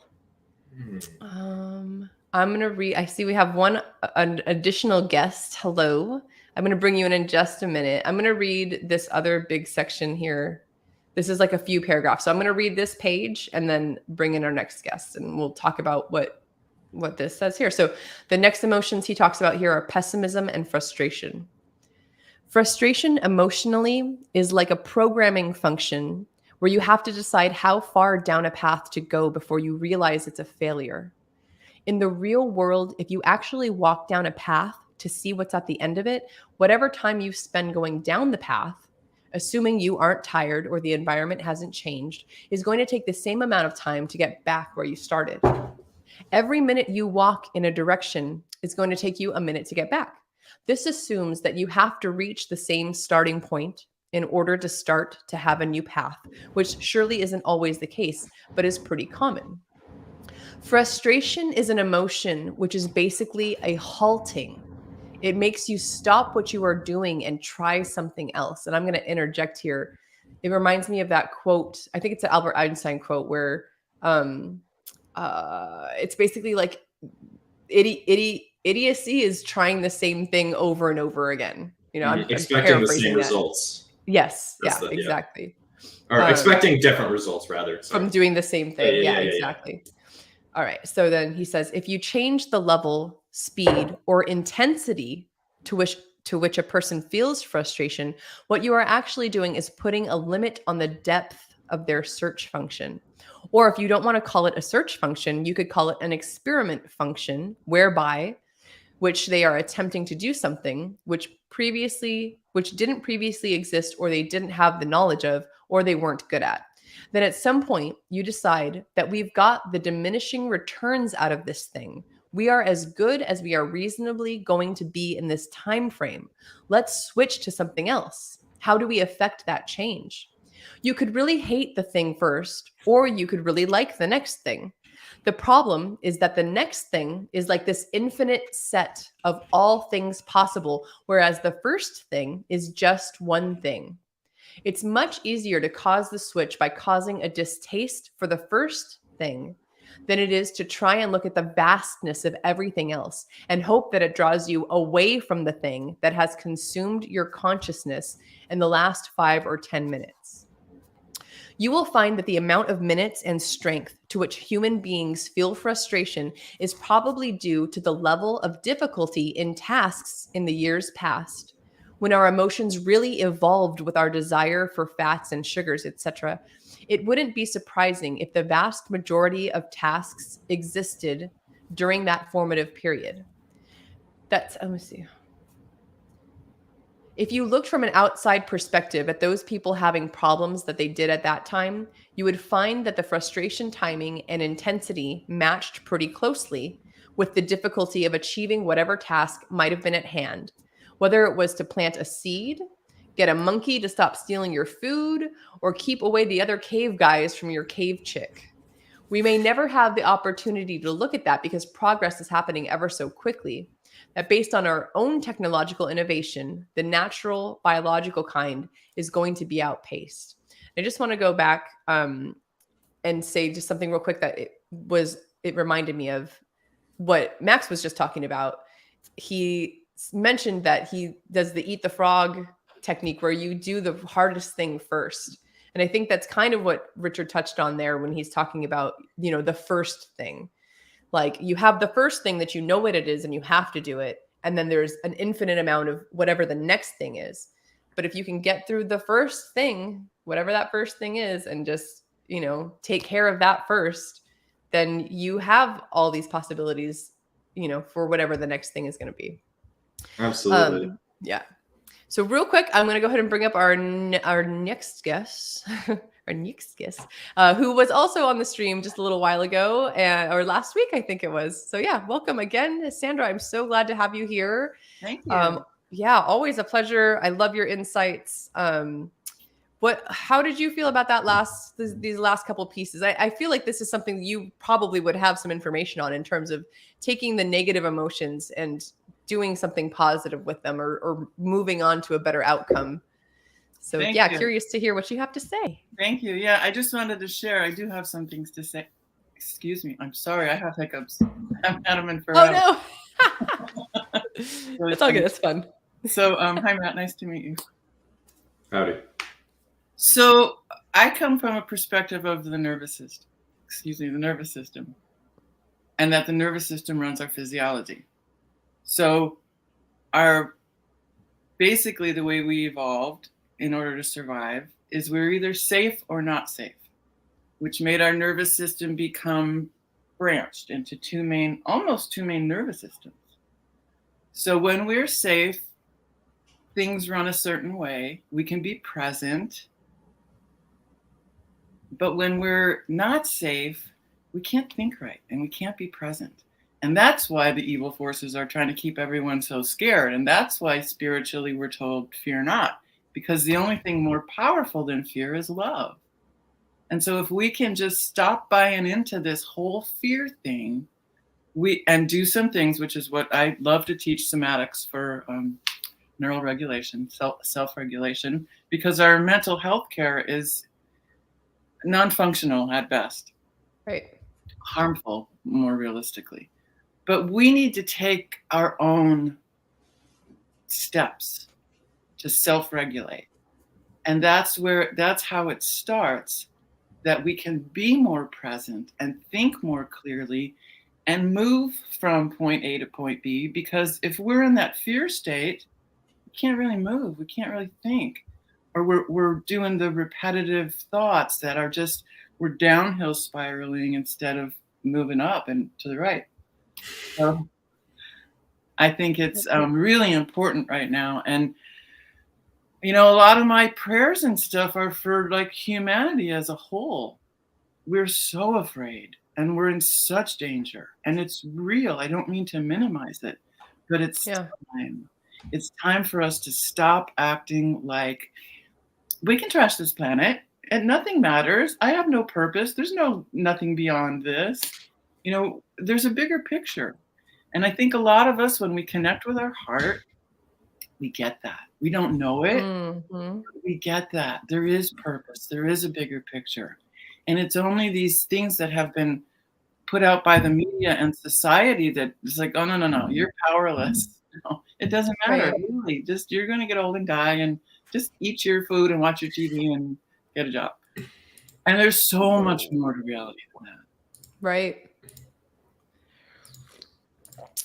I'm going to read, I see we have an additional guest. Hello. I'm going to bring you in just a minute. I'm going to read this other big section here. This is like a few paragraphs. So I'm going to read this page and then bring in our next guest and we'll talk about what this says here. So the next emotions he talks about here are pessimism and frustration. Frustration emotionally is like a programming function where you have to decide how far down a path to go before you realize it's a failure. In the real world, if you actually walk down a path to see what's at the end of it, whatever time you spend going down the path, assuming you aren't tired or the environment hasn't changed, is going to take the same amount of time to get back where you started. Every minute you walk in a direction is going to take you a minute to get back. This assumes that you have to reach the same starting point in order to start to have a new path, which surely isn't always the case, but is pretty common. Frustration is an emotion which is basically a halting. It makes you stop what you are doing and try something else. And I'm going to interject here. It reminds me of that quote. I think it's an Albert Einstein quote where it's basically like idiocy is trying the same thing over and over again. You know, I'm expecting the same results. Yes. Exactly. Or expecting different results rather. From doing the same thing. Yeah, exactly. Yeah. All right. So then he says, if you change the level, speed, or intensity to which a person feels frustration, what you are actually doing is putting a limit on the depth of their search function. Or if you don't want to call it a search function, you could call it an experiment function, whereby which they are attempting to do something which didn't previously exist, or they didn't have the knowledge of, or they weren't good at. Then at some point you decide that we've got the diminishing returns out of this thing. We are as good as we are reasonably going to be in this time frame. Let's switch to something else. How do we affect that change? You could really hate the thing first, or you could really like the next thing. The problem is that the next thing is like this infinite set of all things possible, whereas the first thing is just one thing. It's much easier to cause the switch by causing a distaste for the first thing than it is to try and look at the vastness of everything else and hope that it draws you away from the thing that has consumed your consciousness in the last 5 or 10 minutes. You will find that the amount of minutes and strength to which human beings feel frustration is probably due to the level of difficulty in tasks in the years past, when our emotions really evolved with our desire for fats and sugars, etc. It wouldn't be surprising if the vast majority of tasks existed during that formative period. Let me see. If you looked from an outside perspective at those people having problems that they did at that time, you would find that the frustration timing and intensity matched pretty closely with the difficulty of achieving whatever task might have been at hand, whether it was to plant a seed, get a monkey to stop stealing your food, or keep away the other cave guys from your cave chick. We may never have the opportunity to look at that because progress is happening ever so quickly, that based on our own technological innovation, the natural biological kind is going to be outpaced. I just want to go back and say just something real quick that it reminded me of what Max was just talking about. He mentioned that he does the eat the frog technique where you do the hardest thing first. And I think that's kind of what Richard touched on there when he's talking about, the first thing. Like you have the first thing that you know what it is and you have to do it. And then there's an infinite amount of whatever the next thing is. But if you can get through the first thing, whatever that first thing is, and just, take care of that first, then you have all these possibilities, for whatever the next thing is going to be. Absolutely. Yeah. So real quick, I'm going to go ahead and bring up our next guest, who was also on the stream just a little while ago, or last week, I think it was. So yeah, welcome again, Sandra. I'm so glad to have you here. Thank you. Yeah, always a pleasure. I love your insights. How did you feel about these last couple pieces? I feel like this is something you probably would have some information on in terms of taking the negative emotions and doing something positive with them or moving on to a better outcome. So Thank yeah, you. curious to hear what you have to say. Thank you. Yeah, I just wanted to share. I do have some things to say. Excuse me. I'm sorry. I have hiccups. I've had them in forever. Oh no. It's all good. It's fun. So hi, Matt. Nice to meet you. Howdy. So I come from a perspective of the nervous system, and that the nervous system runs our physiology. So basically the way we evolved in order to survive is we're either safe or not safe, which made our nervous system become branched into almost two main nervous systems. So when we're safe, things run a certain way. We can be present. But when we're not safe, we can't think right and we can't be present. And that's why the evil forces are trying to keep everyone so scared. And that's why spiritually we're told, fear not, because the only thing more powerful than fear is love. And so if we can just stop buying into this whole fear thing, and do some things, which is what I love to teach, somatics for neural regulation, self-regulation, because our mental health care is non-functional at best. Right. Harmful, more realistically. But we need to take our own steps to self-regulate. And that's how it starts, that we can be more present and think more clearly and move from point A to point B. Because if we're in that fear state, we can't really move. We can't really think. Or we're doing the repetitive thoughts that are just, we're downhill spiraling instead of moving up and to the right. So I think it's really important right now. And, a lot of my prayers and stuff are for like humanity as a whole. We're so afraid and we're in such danger, and it's real. I don't mean to minimize it, but it's time. It's time for us to stop acting like we can trash this planet and nothing matters. I have no purpose. There's nothing beyond this. There's a bigger picture. And I think a lot of us, when we connect with our heart, we get that. We don't know it. Mm-hmm. We get that. There is purpose. There is a bigger picture. And it's only these things that have been put out by the media and society that it's like, oh, no, you're powerless. No, it doesn't matter. Right. Really. Just, you're going to get old and die, and just eat your food and watch your TV and get a job. And there's so much more to reality than that. Right.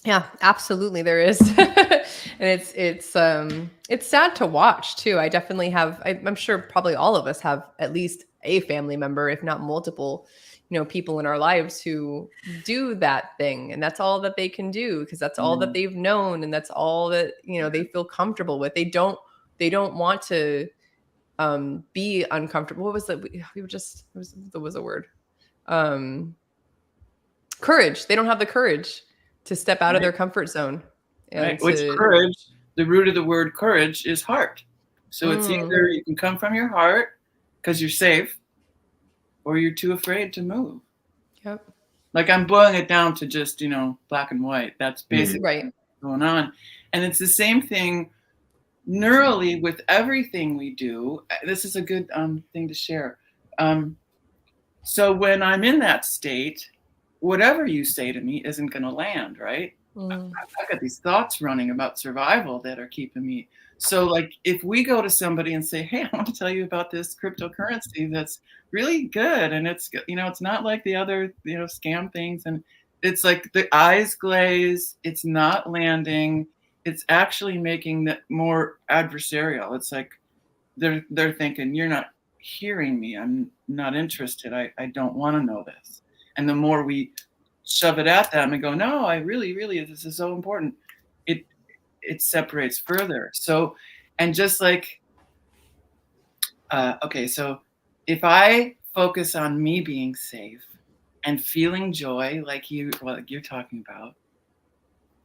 Yeah, absolutely there is. And it's sad to watch too. I definitely have, I'm sure probably all of us have at least a family member, if not multiple, people in our lives who do that thing, and that's all that they can do because that's all that they've known, and that's all that, they feel comfortable with. They don't want to be uncomfortable. What was that? We were just, there was a word. Courage. They don't have the courage to step out of their comfort zone. And Which courage, the root of the word courage is heart. So it's either you can come from your heart because you're safe, or you're too afraid to move. Yep. Like, I'm boiling it down to just, black and white. That's basically right. what's going on. And it's the same thing neurally with everything we do. This is a good thing to share. So when I'm in that state, whatever you say to me isn't going to land, right? I've got these thoughts running about survival that are keeping me. So, like, if we go to somebody and say, hey, I want to tell you about this cryptocurrency that's really good, and it's, it's not like the other, scam things, and it's like the eyes glaze, it's not landing, it's actually making that more adversarial. It's like they're thinking, you're not hearing me, I'm not interested, I don't want to know this. And the more we shove it at them and go, no, I really, this is so important, it separates further. So, and just like, okay, so if I focus on me being safe and feeling joy, like you're talking about,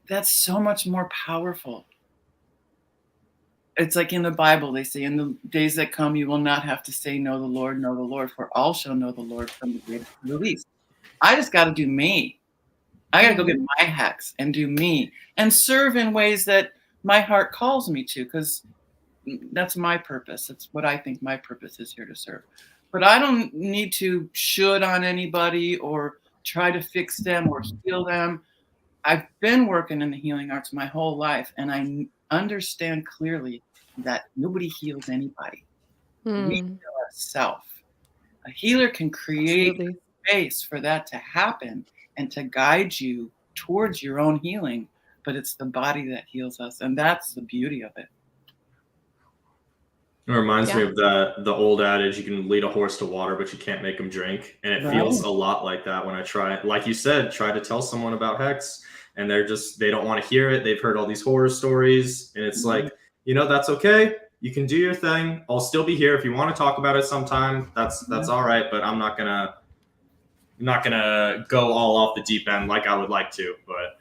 that's so much more powerful. It's like in the Bible, they say, in the days that come, you will not have to say, know the Lord, for all shall know the Lord from the greatest to the least. I just got to do me. I got to go get my hacks and do me and serve in ways that my heart calls me to, because that's my purpose. It's what I think my purpose is here to serve. But I don't need to should on anybody or try to fix them or heal them. I've been working in the healing arts my whole life, and I understand clearly that nobody heals anybody. We heal ourselves. A healer can create space for that to happen and to guide you towards your own healing, but it's the body that heals us, and that's the beauty of it. It reminds me of the old adage, you can lead a horse to water, but you can't make him drink. And it feels a lot like that when I try, like you said, try to tell someone about Hex, and they don't want to hear it. They've heard all these horror stories, and it's like, that's okay. You can do your thing. I'll still be here if you want to talk about it sometime. That's all right, but I'm not gonna go all off the deep end like I would like to. But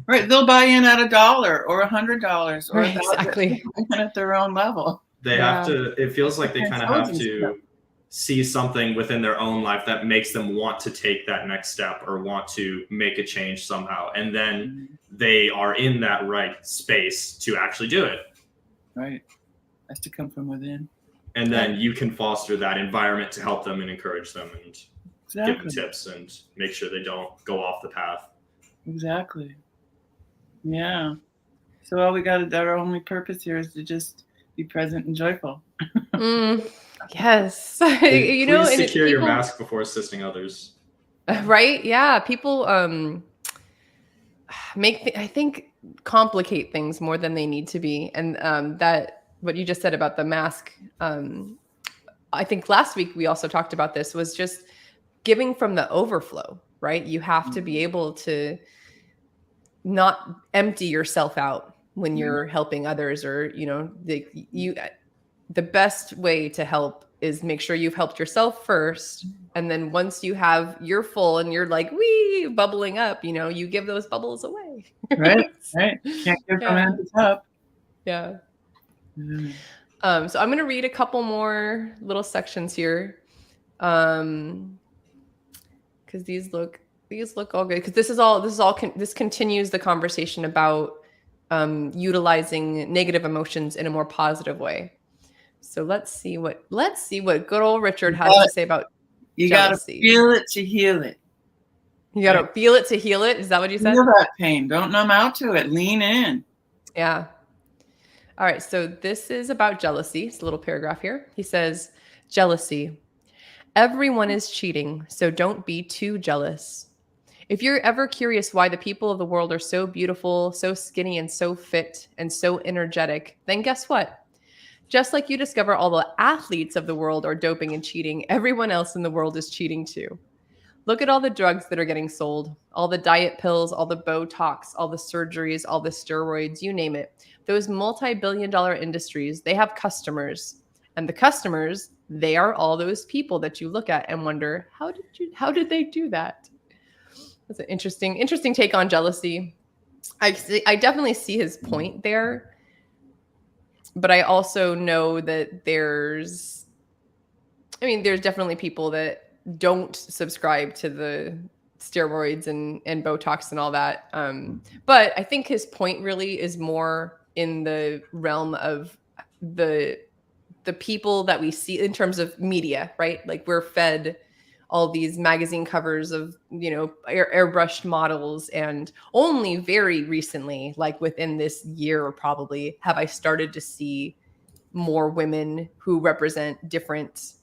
right, they'll buy in at $1 or $100 or exactly at their own level. They have to. It feels like they kind of have to see something within their own life that makes them want to take that next step or want to make a change somehow, and then they are in that right space to actually do it. Right, has to come from within. And then you can foster that environment to help them and encourage them and give them tips and make sure they don't go off the path. Exactly. Yeah. So all we got, our only purpose here is to just be present and joyful. Yes. Please secure your mask before assisting others. Right? Yeah. People I think complicate things more than they need to be. And that what you just said about the mask, I think last week we also talked about this, was just giving from the overflow, right? You have to be able to not empty yourself out when you're helping others, or the best way to help is make sure you've helped yourself first, and then once you're full and you're like bubbling up, you give those bubbles away. Right. Can't give from an empty cup. Yeah. So I'm going to read a couple more little sections here, because these look all good, because this continues the conversation about utilizing negative emotions in a more positive way. So let's see what good old Richard has to say about you jealousy. Gotta feel it to heal it. You gotta feel it to heal it. Is that what you said? Feel that pain. Don't numb out to it. Lean in. Yeah. All right. So this is about jealousy. It's a little paragraph here. He says, jealousy. Everyone is cheating, so don't be too jealous. If you're ever curious why the people of the world are so beautiful, so skinny, and so fit, and so energetic, then guess what? Just like you discover all the athletes of the world are doping and cheating, everyone else in the world is cheating too. Look at all the drugs that are getting sold, all the diet pills, all the Botox, all the surgeries, all the steroids, you name it. Those multi-billion-dollar industries, they have customers. And the customers, they are all those people that you look at and wonder, how did they do that? That's an interesting take on jealousy. I definitely see his point there. But I also know that there's definitely people that don't subscribe to the steroids and Botox and all that. But I think his point really is more in the realm of the people that we see in terms of media, right? Like we're fed all these magazine covers of, airbrushed models. And only very recently, like within this year probably, have I started to see more women who represent different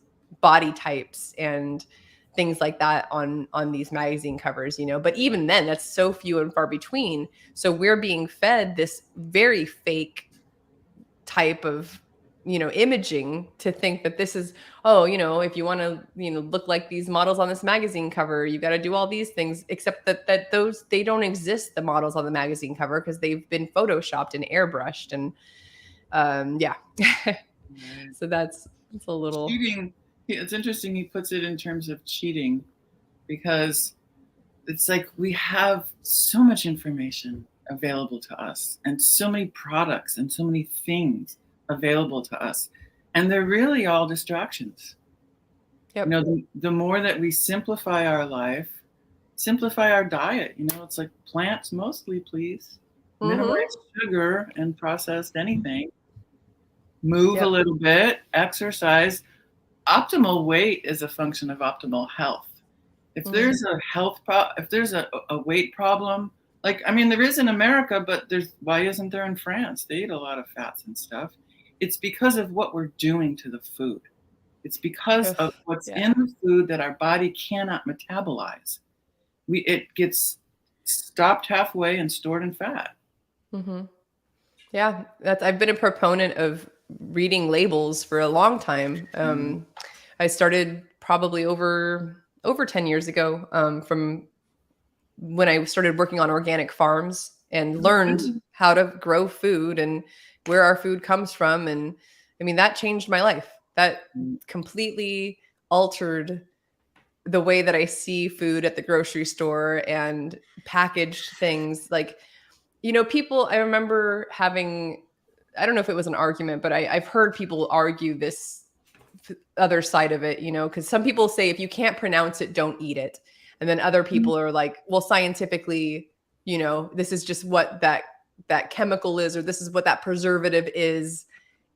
body types and things like that on these magazine covers, but even then that's so few and far between. So we're being fed this very fake type of imaging to think that this is, if you want to look like these models on this magazine cover, you got to do all these things, except that those, they don't exist, the models on the magazine cover, because they've been photoshopped and airbrushed. And so that's a little Cheating. It's interesting he puts it in terms of cheating, because it's like we have so much information available to us and so many products and so many things available to us, and they're really all distractions. Yep. The more that we simplify our life, simplify our diet, it's like plants mostly, please. Minimize sugar and processed anything. Move a little bit, exercise. Optimal weight is a function of optimal health. If there's a if there's a weight problem, there is in America, but why isn't there in France? They eat a lot of fats and stuff. It's because of what we're doing to the food. It's because of what's in the food that our body cannot metabolize. It gets stopped halfway and stored in fat. Mm-hmm. Yeah, I've been a proponent of reading labels for a long time. I started probably over 10 years ago, from when I started working on organic farms and learned how to grow food and where our food comes from. And that changed my life. That completely altered the way that I see food at the grocery store and packaged things. Like, people, I remember having, I don't know if it was an argument, but I've heard people argue this other side of it, because some people say if you can't pronounce it, don't eat it. And then other people are like, well, scientifically, this is just what that chemical is, or this is what that preservative is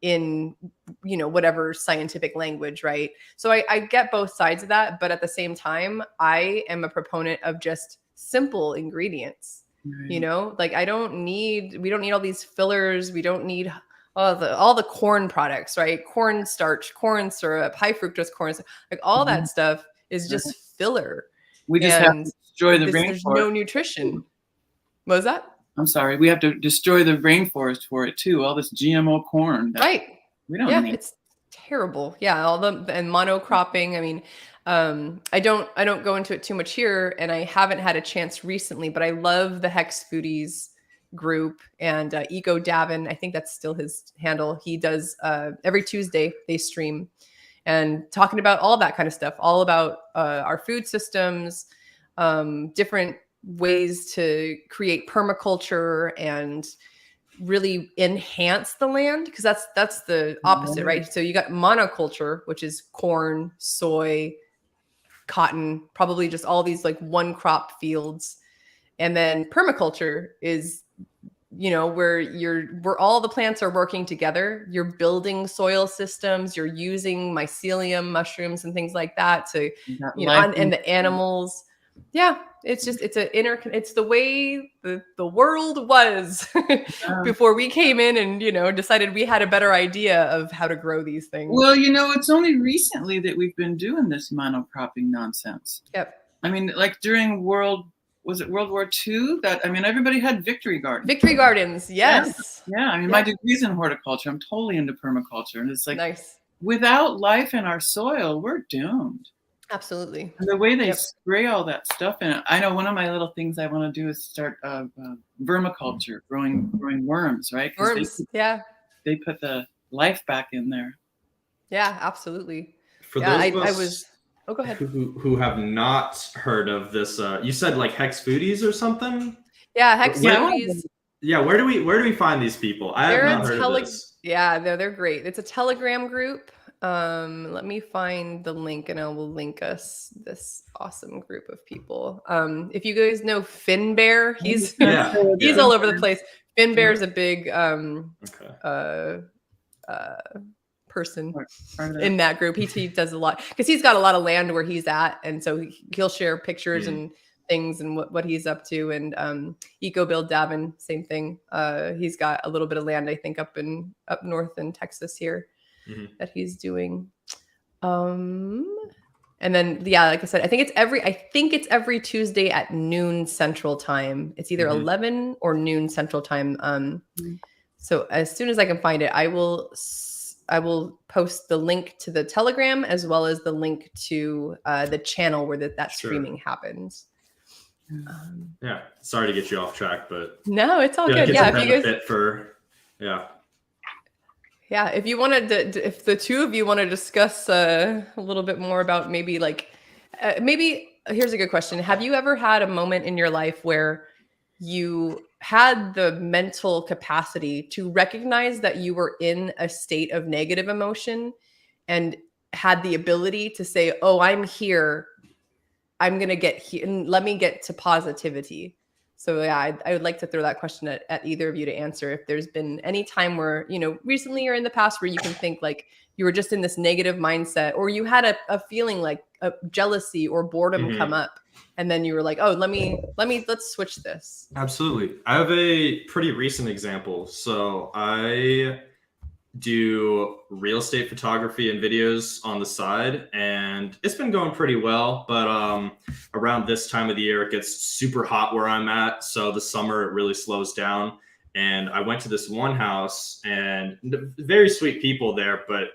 in, whatever scientific language, right? So I get both sides of that, but at the same time, I am a proponent of just simple ingredients. Right. Like we don't need all these fillers. We don't need all the corn products, right? Corn starch, corn syrup, high fructose corn, like all that stuff is just filler. We just have to destroy the rainforest. There's no nutrition. What was that? I'm sorry. We have to destroy the rainforest for it too. All this GMO corn. Right. We don't need. It's terrible. Yeah. And monocropping. I don't go into it too much here, and I haven't had a chance recently, but I love the Hex Foodies group and Eco Davin. I think that's still his handle. He does every Tuesday they stream and talking about all that kind of stuff, all about our food systems, different ways to create permaculture and really enhance the land, because that's the opposite, right? So you got monoculture, which is corn, soy, cotton, probably just all these like one crop fields. And then permaculture is, where all the plants are working together. You're building soil systems, you're using mycelium, mushrooms and things like that to, and the animals. Yeah, it's it's the way the world was before we came in and, decided we had a better idea of how to grow these things. Well, it's only recently that we've been doing this monocropping nonsense. Yep. I mean, like during World War II? Everybody had victory gardens. Victory gardens, yes. Yeah. I mean, my degree's in horticulture. I'm totally into permaculture. And it's like, nice. Without life in our soil, we're doomed. Absolutely. And the way they spray all that stuff in it. I know one of my little things I want to do is start vermiculture, growing worms, right? Worms, They put the life back in there. Yeah, absolutely. For those go ahead. Who have not heard of this, you said like Hex Foodies or something? Yeah, Hex Foodies. Yeah, where do we find these people? I have not heard of this. Yeah, they're great. It's a Telegram group. Let me find the link and I will link us this awesome group of people. If you guys know Finn Bear, he's he's all over the place. Finn Bear is a big person in that group. He does a lot because he's got a lot of land where he's at, and so he'll share pictures and things and what he's up to. And Eco Build Davin, same thing. He's got a little bit of land, I think, up north in Texas here that he's doing. And then like I said, I think it's every Tuesday at noon Central Time. It's either 11 or noon Central Time. So as soon as I can find it, I will post the link to the Telegram as well as the link to the channel where that streaming happens. Sorry to get you off track, but no, it's all good. If you wanted to, if the two of you want to discuss a little bit more about maybe here's a good question. Have you ever had a moment in your life where you had the mental capacity to recognize that you were in a state of negative emotion and had the ability to say, oh, I'm here. I'm going to get here and let me get to positivity. So I would like to throw that question at either of you to answer. If there's been any time where, recently or in the past where you can think like you were just in this negative mindset, or you had a feeling like a jealousy or boredom come up, and then you were like, oh, let's switch this. Absolutely. I have a pretty recent example. So I do real estate photography and videos on the side, and it's been going pretty well. But around this time of the year, it gets super hot where I'm at. So the summer, it really slows down. And I went to this one house, and very sweet people there, but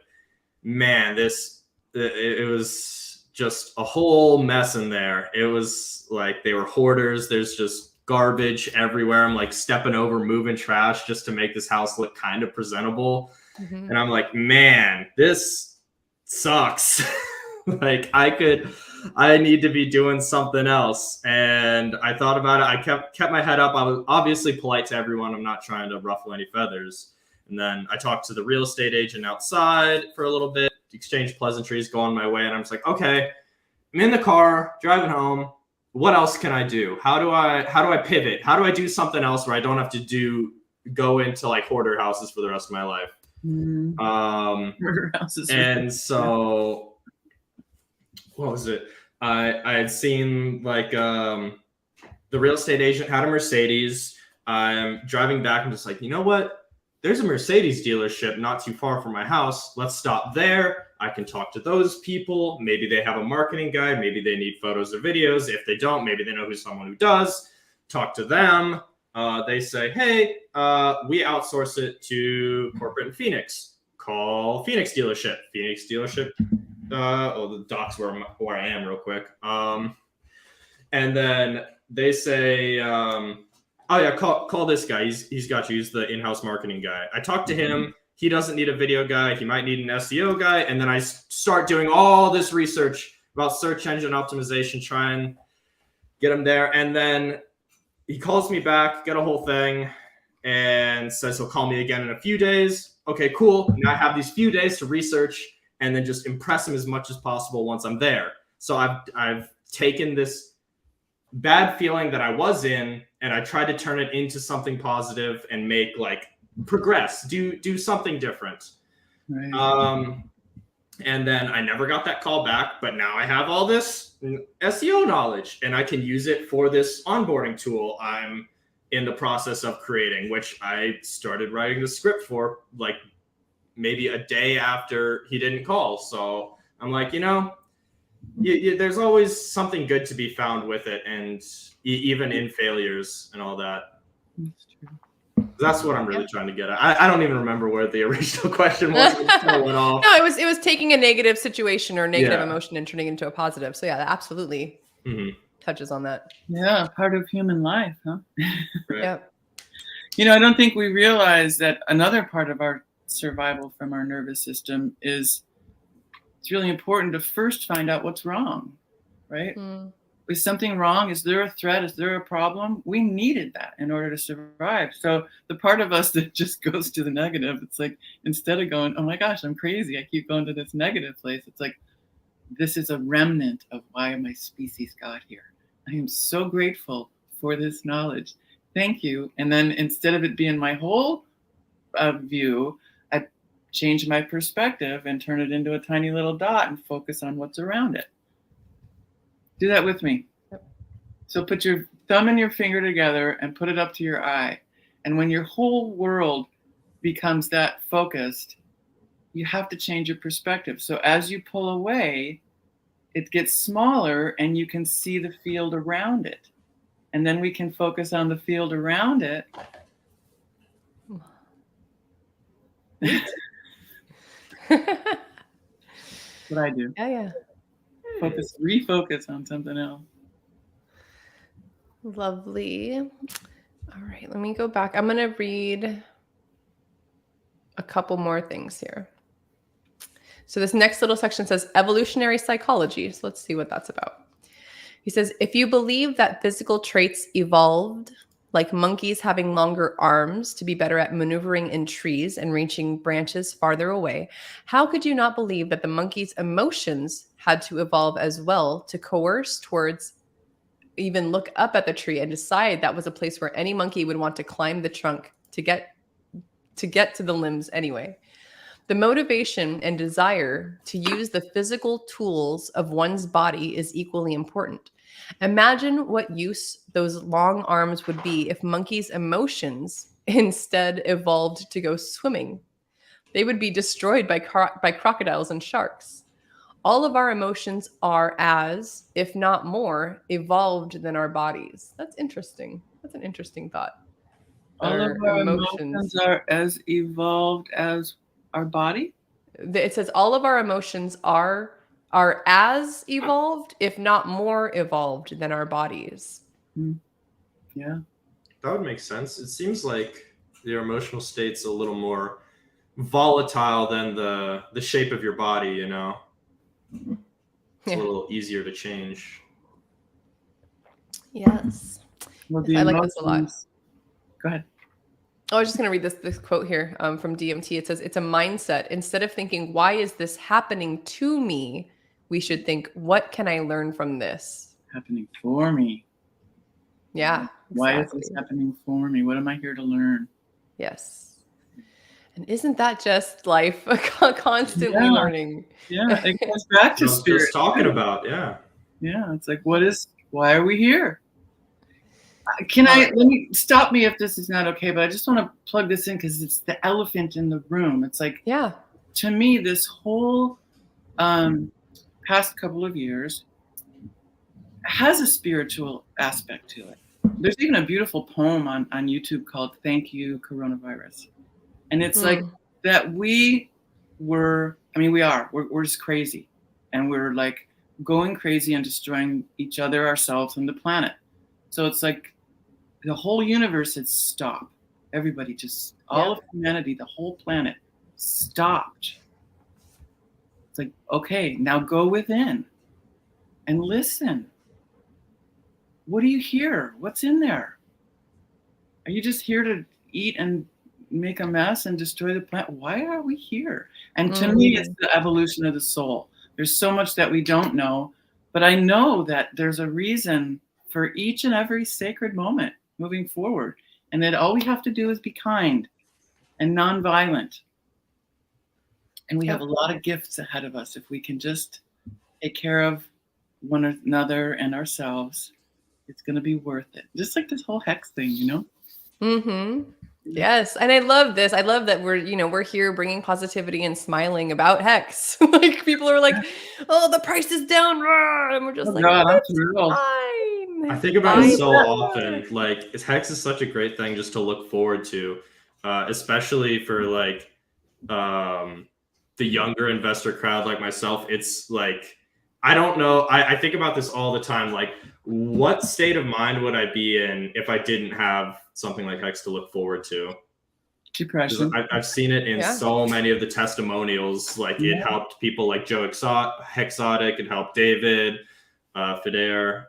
man, it was just a whole mess in there. It was like they were hoarders. There's just garbage everywhere. I'm like stepping over, moving trash just to make this house look kind of presentable. And I'm like, man, this sucks. Like I need to be doing something else. And I thought about it. I kept my head up. I was obviously polite to everyone. I'm not trying to ruffle any feathers. And then I talked to the real estate agent outside for a little bit, exchanged pleasantries, going my way. And I'm just like, okay, I'm in the car driving home. What else can I do? How do I pivot? How do I do something else where I don't have to go into like hoarder houses for the rest of my life? And so what was it? I had seen like the real estate agent had a Mercedes. I'm driving back and just like, you know what? There's a Mercedes dealership not too far from my house. Let's stop there. I can talk to those people. Maybe they have a marketing guy. Maybe they need photos or videos. If they don't, maybe they know who's someone who does. Talk to them. They say, hey, we outsource it to corporate in Phoenix. Call Phoenix dealership. Phoenix dealership. The docs where I am real quick. And then they say, oh yeah, call this guy. He's got you. He's the in-house marketing guy. I talked to him. He doesn't need a video guy. He might need an SEO guy. And then I start doing all this research about search engine optimization, try and get him there. And then he calls me back, get a whole thing, and says he'll call me again in a few days. Okay, cool. Now I have these few days to research and then just impress him as much as possible once I'm there. So I've taken this bad feeling that I was in, and I tried to turn it into something positive and make progress, do something different. Right. And then I never got that call back, but now I have all this SEO knowledge and I can use it for this onboarding tool I'm in the process of creating, which I started writing the script for like maybe a day after he didn't call. So I'm like, there's always something good to be found with it, and even in failures and all that. That's true. That's what I'm really trying to get at. I don't even remember where the original question was. It kind of went off. No, it was taking a negative situation or negative emotion and turning it into a positive. So yeah, that absolutely touches on that. Yeah, part of human life, huh? Yeah. I don't think we realize that another part of our survival from our nervous system is it's really important to first find out what's wrong, right? Is something wrong? Is there a threat? Is there a problem? We needed that in order to survive. So the part of us that just goes to the negative, it's like, instead of going, oh my gosh, I'm crazy, I keep going to this negative place. It's like, this is a remnant of why my species got here. I am so grateful for this knowledge. Thank you. And then instead of it being my whole view, I change my perspective and turn it into a tiny little dot and focus on what's around it. Do that with me. Yep. So put your thumb and your finger together and put it up to your eye. And when your whole world becomes that focused, you have to change your perspective. So as you pull away, it gets smaller and you can see the field around it. And then we can focus on the field around it. What I do. Yeah. Refocus on something else. Lovely. All right, let me go back. I'm going to read a couple more things here. So this next little section says evolutionary psychology. So let's see what that's about. He says, if you believe that physical traits evolved, like monkeys having longer arms to be better at maneuvering in trees and reaching branches farther away, how could you not believe that the monkey's emotions had to evolve as well to coerce towards even look up at the tree and decide that was a place where any monkey would want to climb the trunk to get to the limbs anyway? The motivation and desire to use the physical tools of one's body is equally important. Imagine what use those long arms would be if monkeys' emotions instead evolved to go swimming. They would be destroyed by crocodiles and sharks. All of our emotions are as, if not more, evolved than our bodies. That's interesting. That's an interesting thought. All of our emotions are as evolved as our body? It says all of our emotions are as evolved, if not more evolved than our bodies. Yeah. That would make sense. It seems like your emotional state's a little more volatile than the shape of your body, It's a little easier to change. Yes. Well, I like this a lot. Go ahead. Oh, I was just going to read this quote here from DMT. It says, it's a mindset. Instead of thinking, why is this happening to me? We should think, what can I learn from this? Happening for me. Yeah. Why is this happening for me? What am I here to learn? Yes. And isn't that just life? Constantly learning. Yeah, it goes back to spirit. Just talking about, yeah. Yeah, it's like, why are we here? Let me stop me if this is not okay, but I just want to plug this in because it's the elephant in the room. It's like, to me, this whole past couple of years has a spiritual aspect to it. There's even a beautiful poem on YouTube called Thank You, Coronavirus. And it's like that we're just crazy. And we're like going crazy and destroying each other, ourselves, and the planet. So it's like the whole universe had stopped. Everybody all of humanity, the whole planet stopped. It's like, okay, now go within and listen. What do you hear? What's in there? Are you just here to eat and make a mess and destroy the planet? Why are we here? And to me, it's the evolution of the soul. There's so much that we don't know, but I know that there's a reason for each and every sacred moment moving forward. And that all we have to do is be kind and nonviolent And we have a lot of gifts ahead of us if we can just take care of one another and ourselves. It's going to be worth it. Just like this whole hex thing, you know? Mm-hmm. Yes. And I love this. I love that we're here bringing positivity and smiling about hex. Like people are like, oh, the price is down. Rah! And we're just like, God, it's real. fine. I think about it so often. Like, hex is such a great thing just to look forward to, especially for like the younger investor crowd like myself. It's like, I don't know. I think about this all the time. Like, what state of mind would I be in if I didn't have something like hex to look forward to? Depression. I've seen it in so many of the testimonials. Like, it helped people like Joe Hexotic. It helped David, Fidere.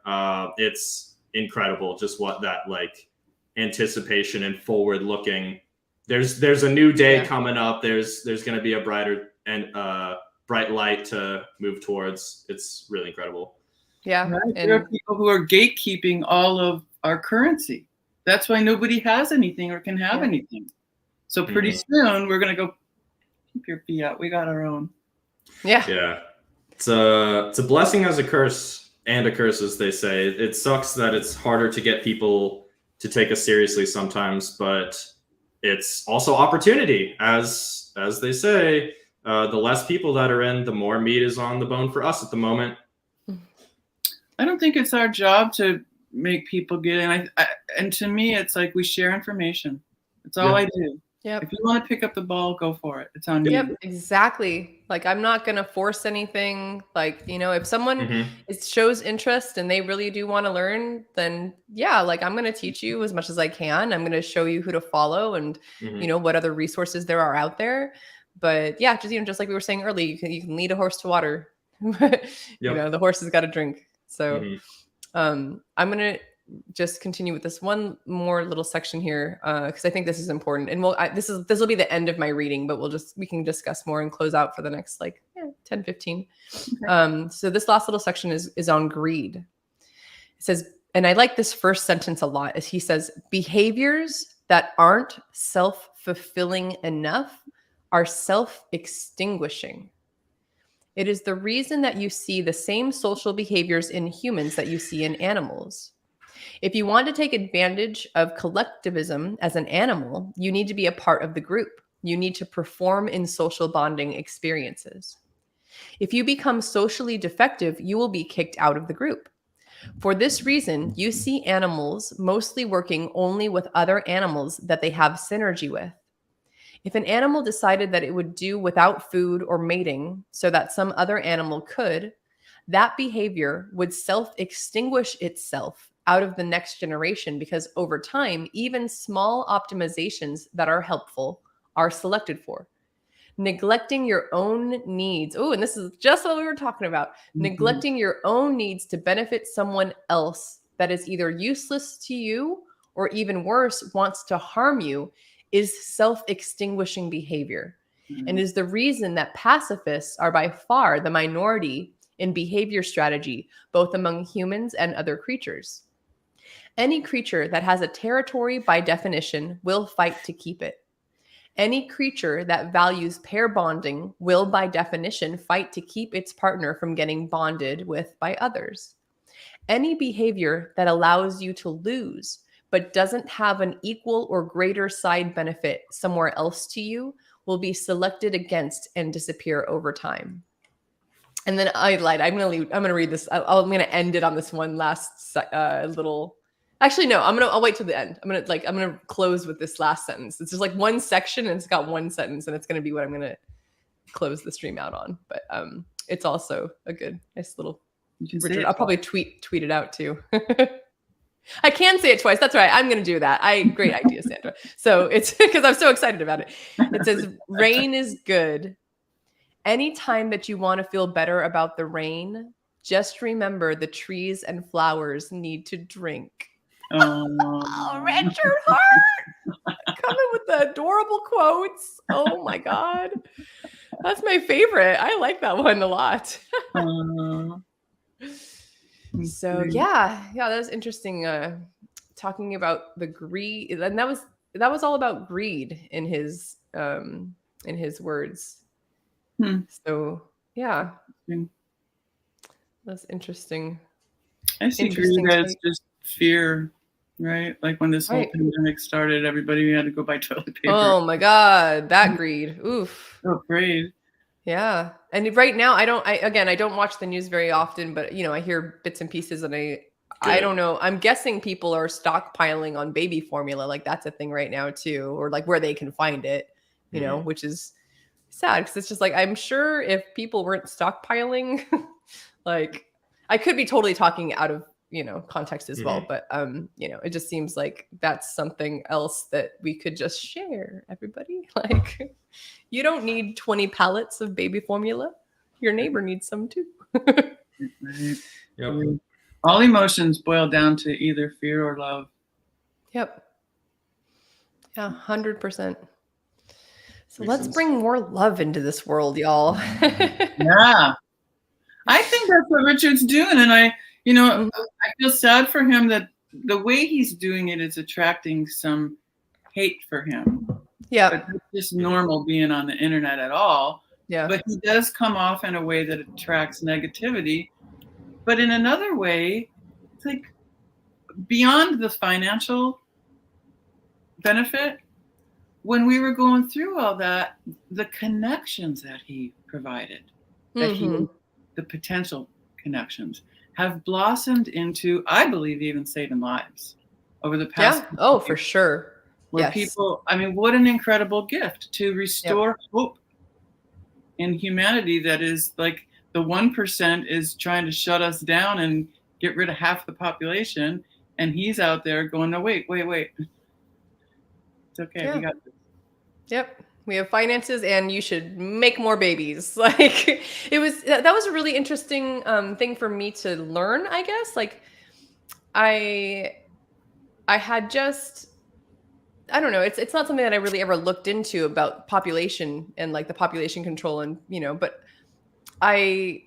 It's incredible just what that like anticipation and forward looking. There's a new day coming up. There's going to be a brighter and bright light to move towards. It's really incredible. Yeah. Right? And there are people who are gatekeeping all of our currency. That's why nobody has anything or can have anything. So pretty soon we're going to go, keep your fiat. We got our own. Yeah. Yeah. It's a blessing as a curse, and a curse, as they say. It sucks that it's harder to get people to take us seriously sometimes, but it's also opportunity. As they say, the less people that are in, the more meat is on the bone for us at the moment. I don't think it's our job to make people get in. And to me, it's like we share information. That's all I do. Yep. If you want to pick up the ball, go for it. It's on you. Yep, exactly. Like, I'm not going to force anything. Like, if someone shows interest and they really do want to learn, then like I'm going to teach you as much as I can. I'm going to show you who to follow and, what other resources there are out there. But just like we were saying earlier, you can lead a horse to water. The horse has got to drink. So I'm going to just continue with this one more little section here because I think this is important, and this will be the end of my reading, but we can discuss more and close out for the next 10 15. Okay. So this last little section is on greed. It says, and I like this first sentence a lot, as he says, behaviors that aren't self-fulfilling enough are self-extinguishing. It is the reason that you see the same social behaviors in humans that you see in animals. If you want to take advantage of collectivism as an animal, you need to be a part of the group. You need to perform in social bonding experiences. If you become socially defective, you will be kicked out of the group. For this reason, you see animals mostly working only with other animals that they have synergy with. If an animal decided that it would do without food or mating so that some other animal could, that behavior would self-extinguish itself out of the next generation, because over time, even small optimizations that are helpful are selected for. Neglecting your own needs. Oh, and this is just what we were talking about. Neglecting your own needs to benefit someone else that is either useless to you or, even worse, wants to harm you is self-extinguishing behavior, and is the reason that pacifists are by far the minority in behavior strategy, both among humans and other creatures. Any creature that has a territory, by definition, will fight to keep it. Any creature that values pair bonding will, by definition, fight to keep its partner from getting bonded with by others. Any behavior that allows you to lose but doesn't have an equal or greater side benefit somewhere else to you will be selected against and disappear over time. And then I lied. I'm going to read this. I'm going to end it on this one last little. Actually, no. I'll wait till the end. I'm going to close with this last sentence. It's just like one section, and it's got one sentence, and it's going to be what I'm going to close the stream out on. But it's also a nice little. Richard, I'll probably tweet it out too. I can say it twice. That's right. I'm going to do that. Great idea, Sandra. So it's because I'm so excited about it. It says, rain is good. Anytime that you want to feel better about the rain, just remember the trees and flowers need to drink. Oh, Richard Hart coming with the adorable quotes. Oh my God. That's my favorite. I like that one a lot. So that was interesting. Talking about the greed, and that was all about greed in his words. So yeah, Hmm. that's interesting. I see Interesting greed as take. just fear, right? Like when this whole Right. pandemic started, everybody had to go buy toilet paper. Oh my God, that greed. Oof. So afraid. Yeah. And right now I don't watch the news very often, but I hear bits and pieces, and I Good. don't know. I'm guessing people are stockpiling on baby formula. Like that's a thing right now too, or like where they can find it, which is sad because it's just like I'm sure if people weren't stockpiling, like I could be totally talking out of context as well, but it just seems like that's something else that we could just share, everybody. Like you don't need 20 pallets of baby formula. Your neighbor needs some too. Right. Yep. All emotions boil down to either fear or love. Yep. Yeah, 100%. So Makes let's sense. bring more love into this world, y'all. Yeah. I think that's what Richard's doing. And I feel sad for him that the way he's doing it is attracting some hate for him. Yeah. But it's just normal being on the internet at all. Yeah. But he does come off in a way that attracts negativity. But in another way, it's like beyond the financial benefit, when we were going through all that, the connections that he provided, the potential connections, have blossomed into, I believe, even saving lives over the past. Yeah. Oh, for sure. Where yes. people, I mean, what an incredible gift to restore hope in humanity that is like the 1% is trying to shut us down and get rid of half the population. And he's out there going, no, wait. It's okay. We got this. Yep. We have finances and you should make more babies. Like that was a really interesting thing for me to learn, I guess. Like I had just, I don't know. It's not something that I really ever looked into about population and like the population control and, but I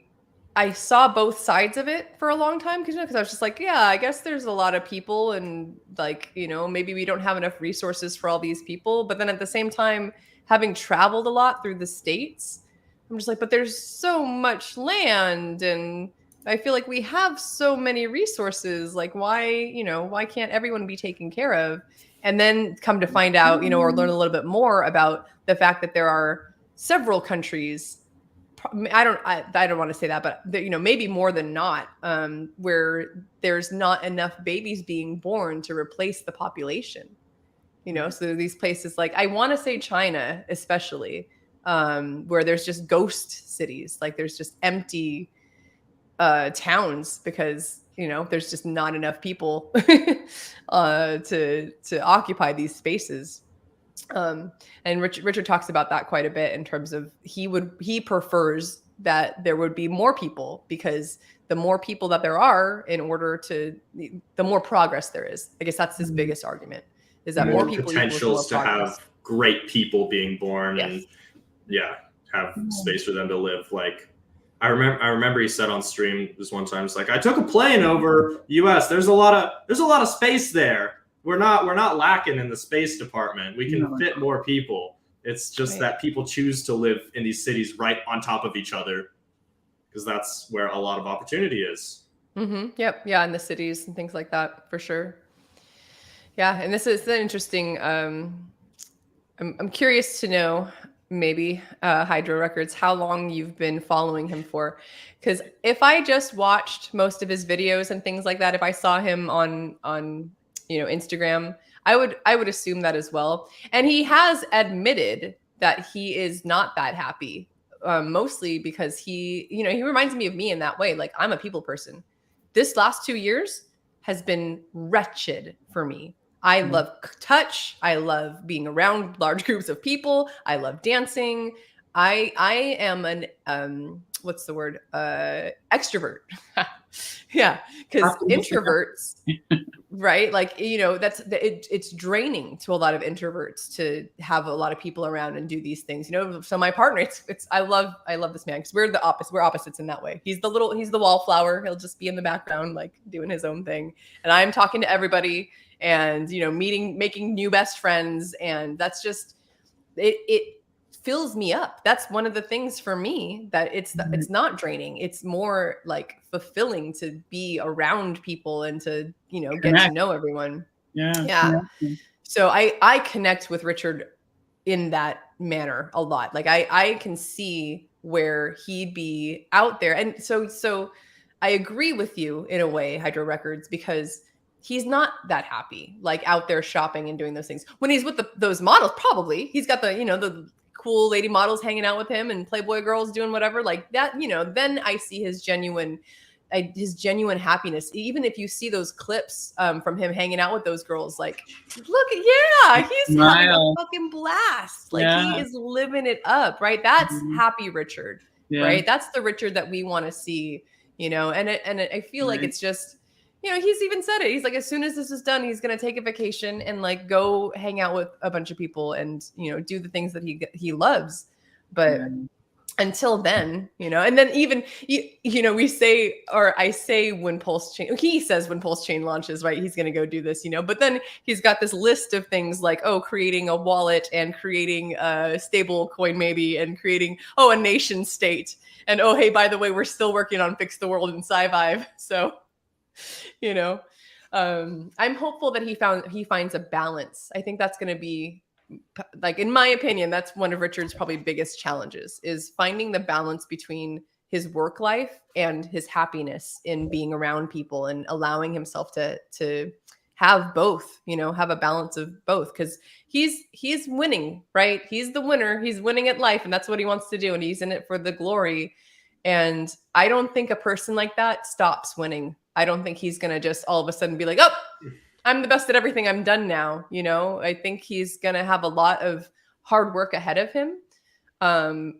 saw both sides of it for a long time because I was just like, yeah, I guess there's a lot of people and like, maybe we don't have enough resources for all these people. But then at the same time, having traveled a lot through the States, I'm just like, but there's so much land and I feel like we have so many resources. Like why can't everyone be taken care of? And then come to find out, or learn a little bit more about the fact that there are several countries. I don't want to say that, but maybe more than not, where there's not enough babies being born to replace the population. So these places like I want to say China, especially, where there's just ghost cities, like there's just empty towns because there's just not enough people to occupy these spaces. And Richard talks about that quite a bit in terms of he prefers that there would be more people because the more people that there are the more progress there is. I guess that's his biggest argument is that more people potentials to progress. have great people being born Yes. and have space for them to live. Like I remember he said on stream this one time, it's like, I took a plane over US. There's a lot of space there. We're not lacking in the space department. We can fit more people. It's just that people choose to live in these cities right on top of each other because that's where a lot of opportunity is. Yep. Yeah. In the cities and things like that, for sure. Yeah. And this is an interesting, I'm curious to know, maybe Hydro Records, how long you've been following him for. Because if I just watched most of his videos and things like that, if I saw him on Instagram, I would assume that as well. And he has admitted that he is not that happy, mostly because he reminds me of me in that way. Like I'm a people person. This last 2 years has been wretched for me. I love touch. I love being around large groups of people. I love dancing. I am an what's the word? Extrovert. Yeah, because introverts, right? Like it's draining to a lot of introverts to have a lot of people around and do these things. So my partner, it's I love this man because we're the opposite. We're opposites in that way. He's the wallflower. He'll just be in the background, like doing his own thing, and I'm talking to everybody and making new best friends, and that's just it fills me up. That's one of the things for me that it's not draining. It's more like fulfilling to be around people and to, you know, get to know everyone. Yeah. So I connect with Richard in that manner a lot. Like I can see where he'd be out there. And so I agree with you in a way, Hydro Records, because he's not that happy, like out there shopping and doing those things. When he's with those models, probably he's got the, you know, the cool lady models hanging out with him and Playboy girls doing whatever like that, you know, then I see his genuine happiness. Even if you see those clips from him hanging out with those girls, like, look, yeah, he's having a fucking blast. Like he is living it up, right? That's happy Richard, right? That's the Richard that we want to see, you know. And I feel like it's just, you know, he's even said it. He's like, as soon as this is done, he's going to take a vacation and like go hang out with a bunch of people and, you know, do the things that he loves. But until then, you know, and then even, you know, we say, or I say when Pulse Chain, he says when Pulse Chain launches, right, he's going to go do this, you know, but then he's got this list of things like, oh, creating a wallet and creating a stable coin maybe, and creating, oh, a nation state. And, oh, hey, by the way, we're still working on Fix the World and SciVivor. So, you know, I'm hopeful that he finds a balance. I think that's going to be, like, in my opinion, that's one of Richard's probably biggest challenges, is finding the balance between his work life and his happiness in being around people and allowing himself to have both, you know, have a balance of both, because he's winning, right? He's the winner. He's winning at life, and that's what he wants to do, and he's in it for the glory. And I don't think a person like that stops winning. I don't think he's going to just all of a sudden be like, oh, I'm the best at everything, I'm done now. You know, I think he's going to have a lot of hard work ahead of him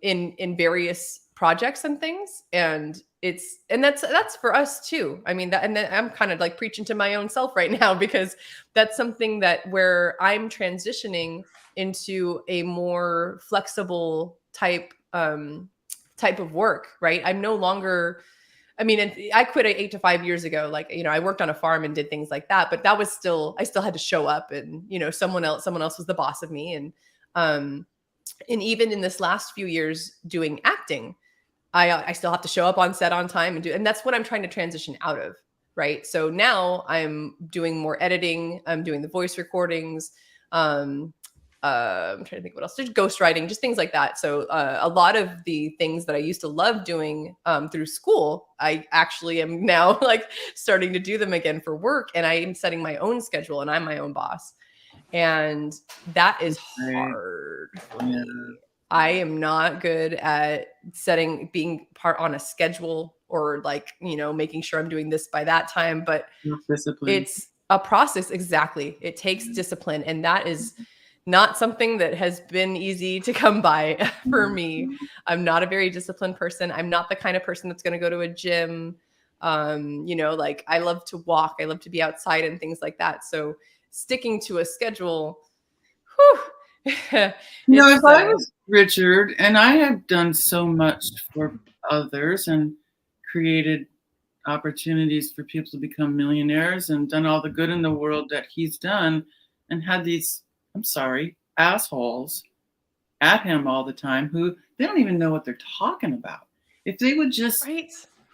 in various projects and things. And that's for us too. I mean, and then I'm kind of like preaching to my own self right now, because that's something that where I'm transitioning into a more flexible type of work, right? I'm no longer, I mean, I quit 8 to 5 years ago. Like, you know, I worked on a farm and did things like that, but that was still, I still had to show up, and, you know, someone else was the boss of me. And even in this last few years doing acting, I still have to show up on set on time and that's what I'm trying to transition out of. Right. So now I'm doing more editing. I'm doing the voice recordings. I'm trying to think what else. There's ghostwriting, just things like that. So a lot of the things that I used to love doing through school, I actually am now like starting to do them again for work. And I am setting my own schedule, and I'm my own boss. And that is hard for me. I am not good at being part on a schedule, or like, you know, making sure I'm doing this by that time, but it's a process. Exactly. It takes discipline. And that is not something that has been easy to come by for me. I'm not a very disciplined person. I'm not the kind of person that's going to go to a gym. You know, like I love to walk. I love to be outside and things like that. So sticking to a schedule, whew, you know, if I was Richard and I had done so much for others and created opportunities for people to become millionaires and done all the good in the world that he's done, and had these, I'm sorry, assholes at him all the time who they don't even know what they're talking about. If they would just,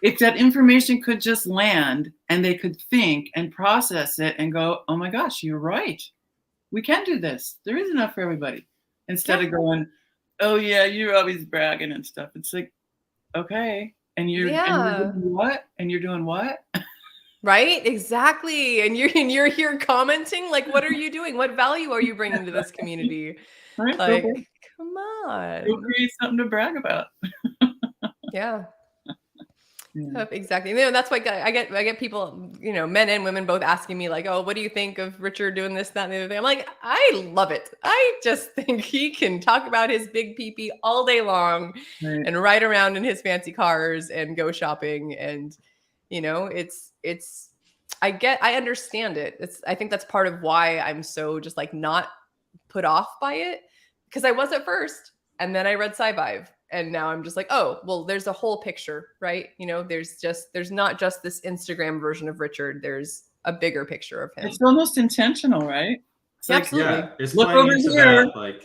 if that information could just land and they could think and process it and go, oh my gosh, you're right. We can do this. There is enough for everybody. Instead of going, oh yeah, you're always bragging and stuff. It's like, okay. And you're doing what? And you're doing what? Right? Exactly. And you're here commenting, like, what are you doing? What value are you bringing to this community? Right, like, come on. Go create something to brag about. Yeah. Exactly. You know, that's why I get people, you know, men and women both asking me like, oh, what do you think of Richard doing this, that, and the other thing? I'm like, I love it. I just think he can talk about his big pee-pee all day long and ride around in his fancy cars and go shopping. And, you know, I understand it. I think that's part of why I'm so just like not put off by it, because I was at first, and then I read SciVivor. And now I'm just like, oh, well, there's a whole picture, right? You know, there's not just this Instagram version of Richard. There's a bigger picture of him. It's almost intentional, right? Absolutely. Yeah, it's look over here. Like,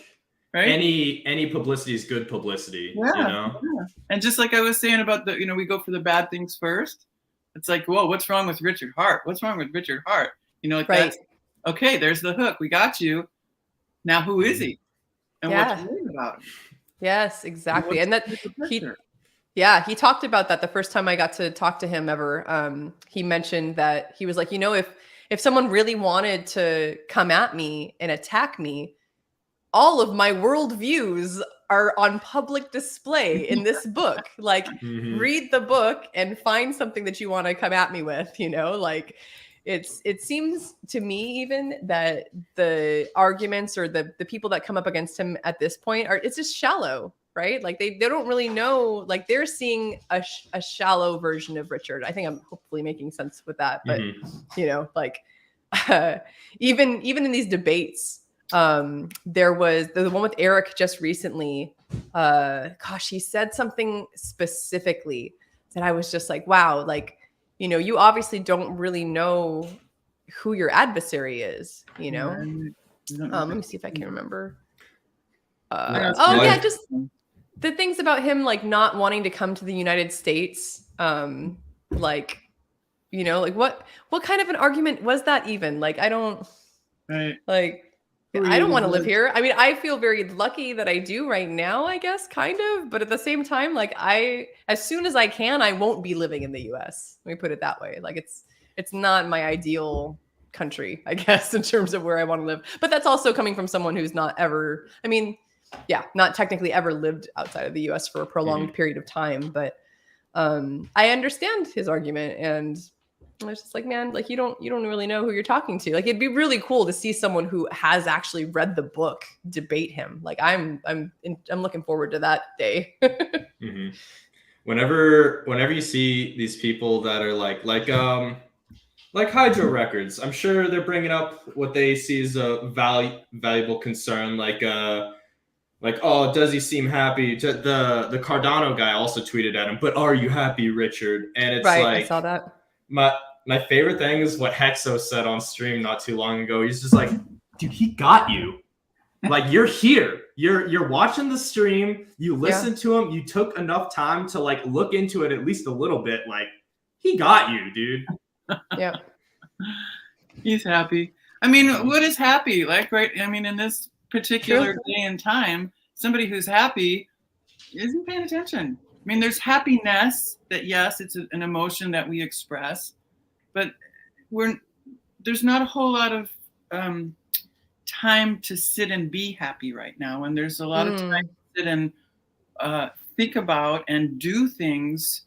right? Any publicity is good publicity, Yeah, you know? yeah. And just like I was saying about the, we go for the bad things first. It's like, whoa, what's wrong with Richard Hart? What's wrong with Richard Hart? Like Right. that's okay. There's the hook. We got you. Now, who is he? And Yeah. what's weird about him? Yes, exactly. And that he talked about that the first time I got to talk to him ever. He mentioned that he was like, if someone really wanted to come at me and attack me, all of my worldviews are on public display in this book. Like, read the book and find something that you want to come at me with, like it seems to me even that the arguments or the people that come up against him at this point it's just shallow, right? Like they don't really know, like they're seeing a shallow version of Richard. I think I'm hopefully making sense with that, but even in these debates, there was the one with Eric just recently. He said something specifically that I was just like, wow, like, you obviously don't really know who your adversary is, Let me see if I can remember. Just the things about him, like not wanting to come to the United States. Like what kind of an argument was that even? Like, I don't I don't want to live here. I mean, I feel very lucky that I do right now, I guess, kind of. But at the same time, like as soon as I can, I won't be living in the US. Let me put it that way. Like it's not my ideal country, I guess, in terms of where I want to live. But that's also coming from someone who's not ever, not technically ever lived outside of the US for a prolonged period of time. But I understand his argument, and I was just like, man, like you don't really know who you're talking to. Like, it'd be really cool to see someone who has actually read the book debate him. Like, I'm looking forward to that day. Whenever you see these people that are like Hydro Records, I'm sure they're bringing up what they see as a valuable concern, like, oh, does he seem happy? The Cardano guy also tweeted at him, but are you happy, Richard? And it's right, like, I saw that. My favorite thing is what Hexo said on stream not too long ago. He's just like, dude, he got you. Like, you're here. You're watching the stream. You listened to him. You took enough time to like look into it at least a little bit. Like, he got you, dude. Yeah. He's happy. I mean, what is happy? Like, right? I mean, in this particular day and time, somebody who's happy isn't paying attention. I mean, there's happiness that, yes, it's an emotion that we express, but there's not a whole lot of time to sit and be happy right now. And there's a lot of time to sit and think about and do things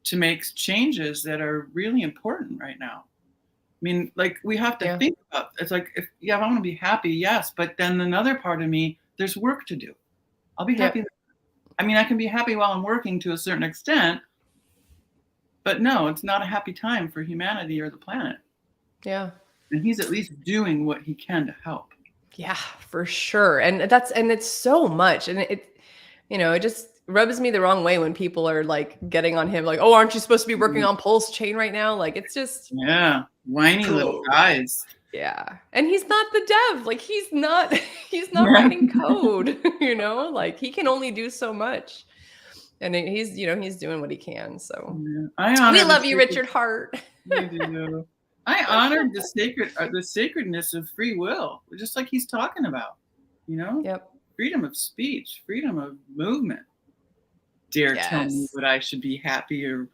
to make changes that are really important right now. I mean, like, we have to think about, it's like, I want to be happy, yes, but then another part of me, there's work to do. I'll be happy. I mean, I can be happy while I'm working to a certain extent, but no, it's not a happy time for humanity or the planet. Yeah. And he's at least doing what he can to help. Yeah, for sure. And it's so much. And it just rubs me the wrong way when people are like getting on him, like, oh, aren't you supposed to be working on Pulse Chain right now? Like, it's just whiny little guys. Yeah. And he's not the dev. Like, he's not writing code, like he can only do so much. And he's doing what he can. So we love you, Richard Hart. We do. I honored the sacredness of free will, just like he's talking about, Yep. Freedom of speech, freedom of movement. Dare tell me what I should be happy or.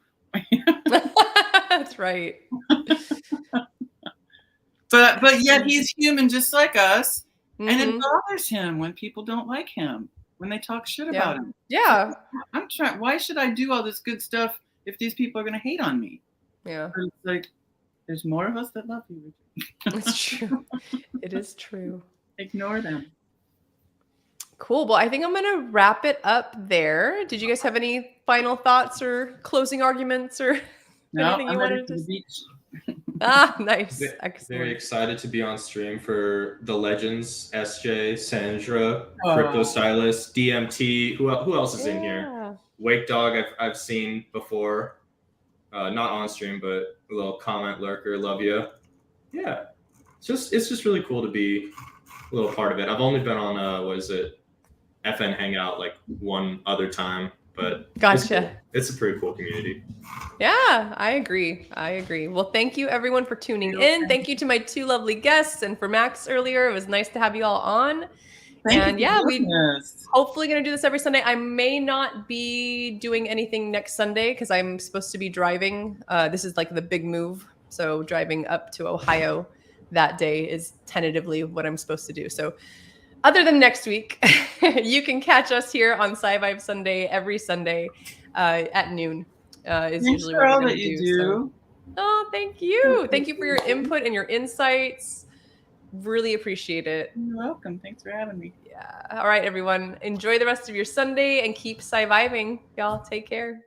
That's right. But yet he's human just like us, and it bothers him when people don't like him, when they talk shit about him. Yeah. I'm trying. Why should I do all this good stuff if these people are going to hate on me? Yeah. It's like, there's more of us that love you. It's true. It is true. Ignore them. Cool. Well, I think I'm going to wrap it up there. Did you guys have any final thoughts or closing arguments or anything you wanted to say? Nice. Excellent. Very excited to be on stream for the legends, SJ, Sandra, Crypto Stylist, DMT. Who else is in here? Wake Dog, I've seen before. Not on stream, but a little comment lurker. Love you. Yeah. It's just really cool to be a little part of it. I've only been on FN Hangout like one other time, but Gotcha. It's cool. It's a pretty cool community. Yeah, I agree. Well, thank you everyone for tuning in. Thank you to my two lovely guests and for Max earlier. It was nice to have you all on. Thank you for doing this. Hopefully going to do this every Sunday. I may not be doing anything next Sunday because I'm supposed to be driving. This is like the big move. So driving up to Ohio that day is tentatively what I'm supposed to do. So other than next week, you can catch us here on SciVivor Sunday every Sunday at noon. Is usually what we're going to do. So. Oh, thank you. Thank you for your input and your insights. Really appreciate it. You're welcome. Thanks for having me. Yeah. All right, everyone. Enjoy the rest of your Sunday and keep sci-viving. Y'all take care.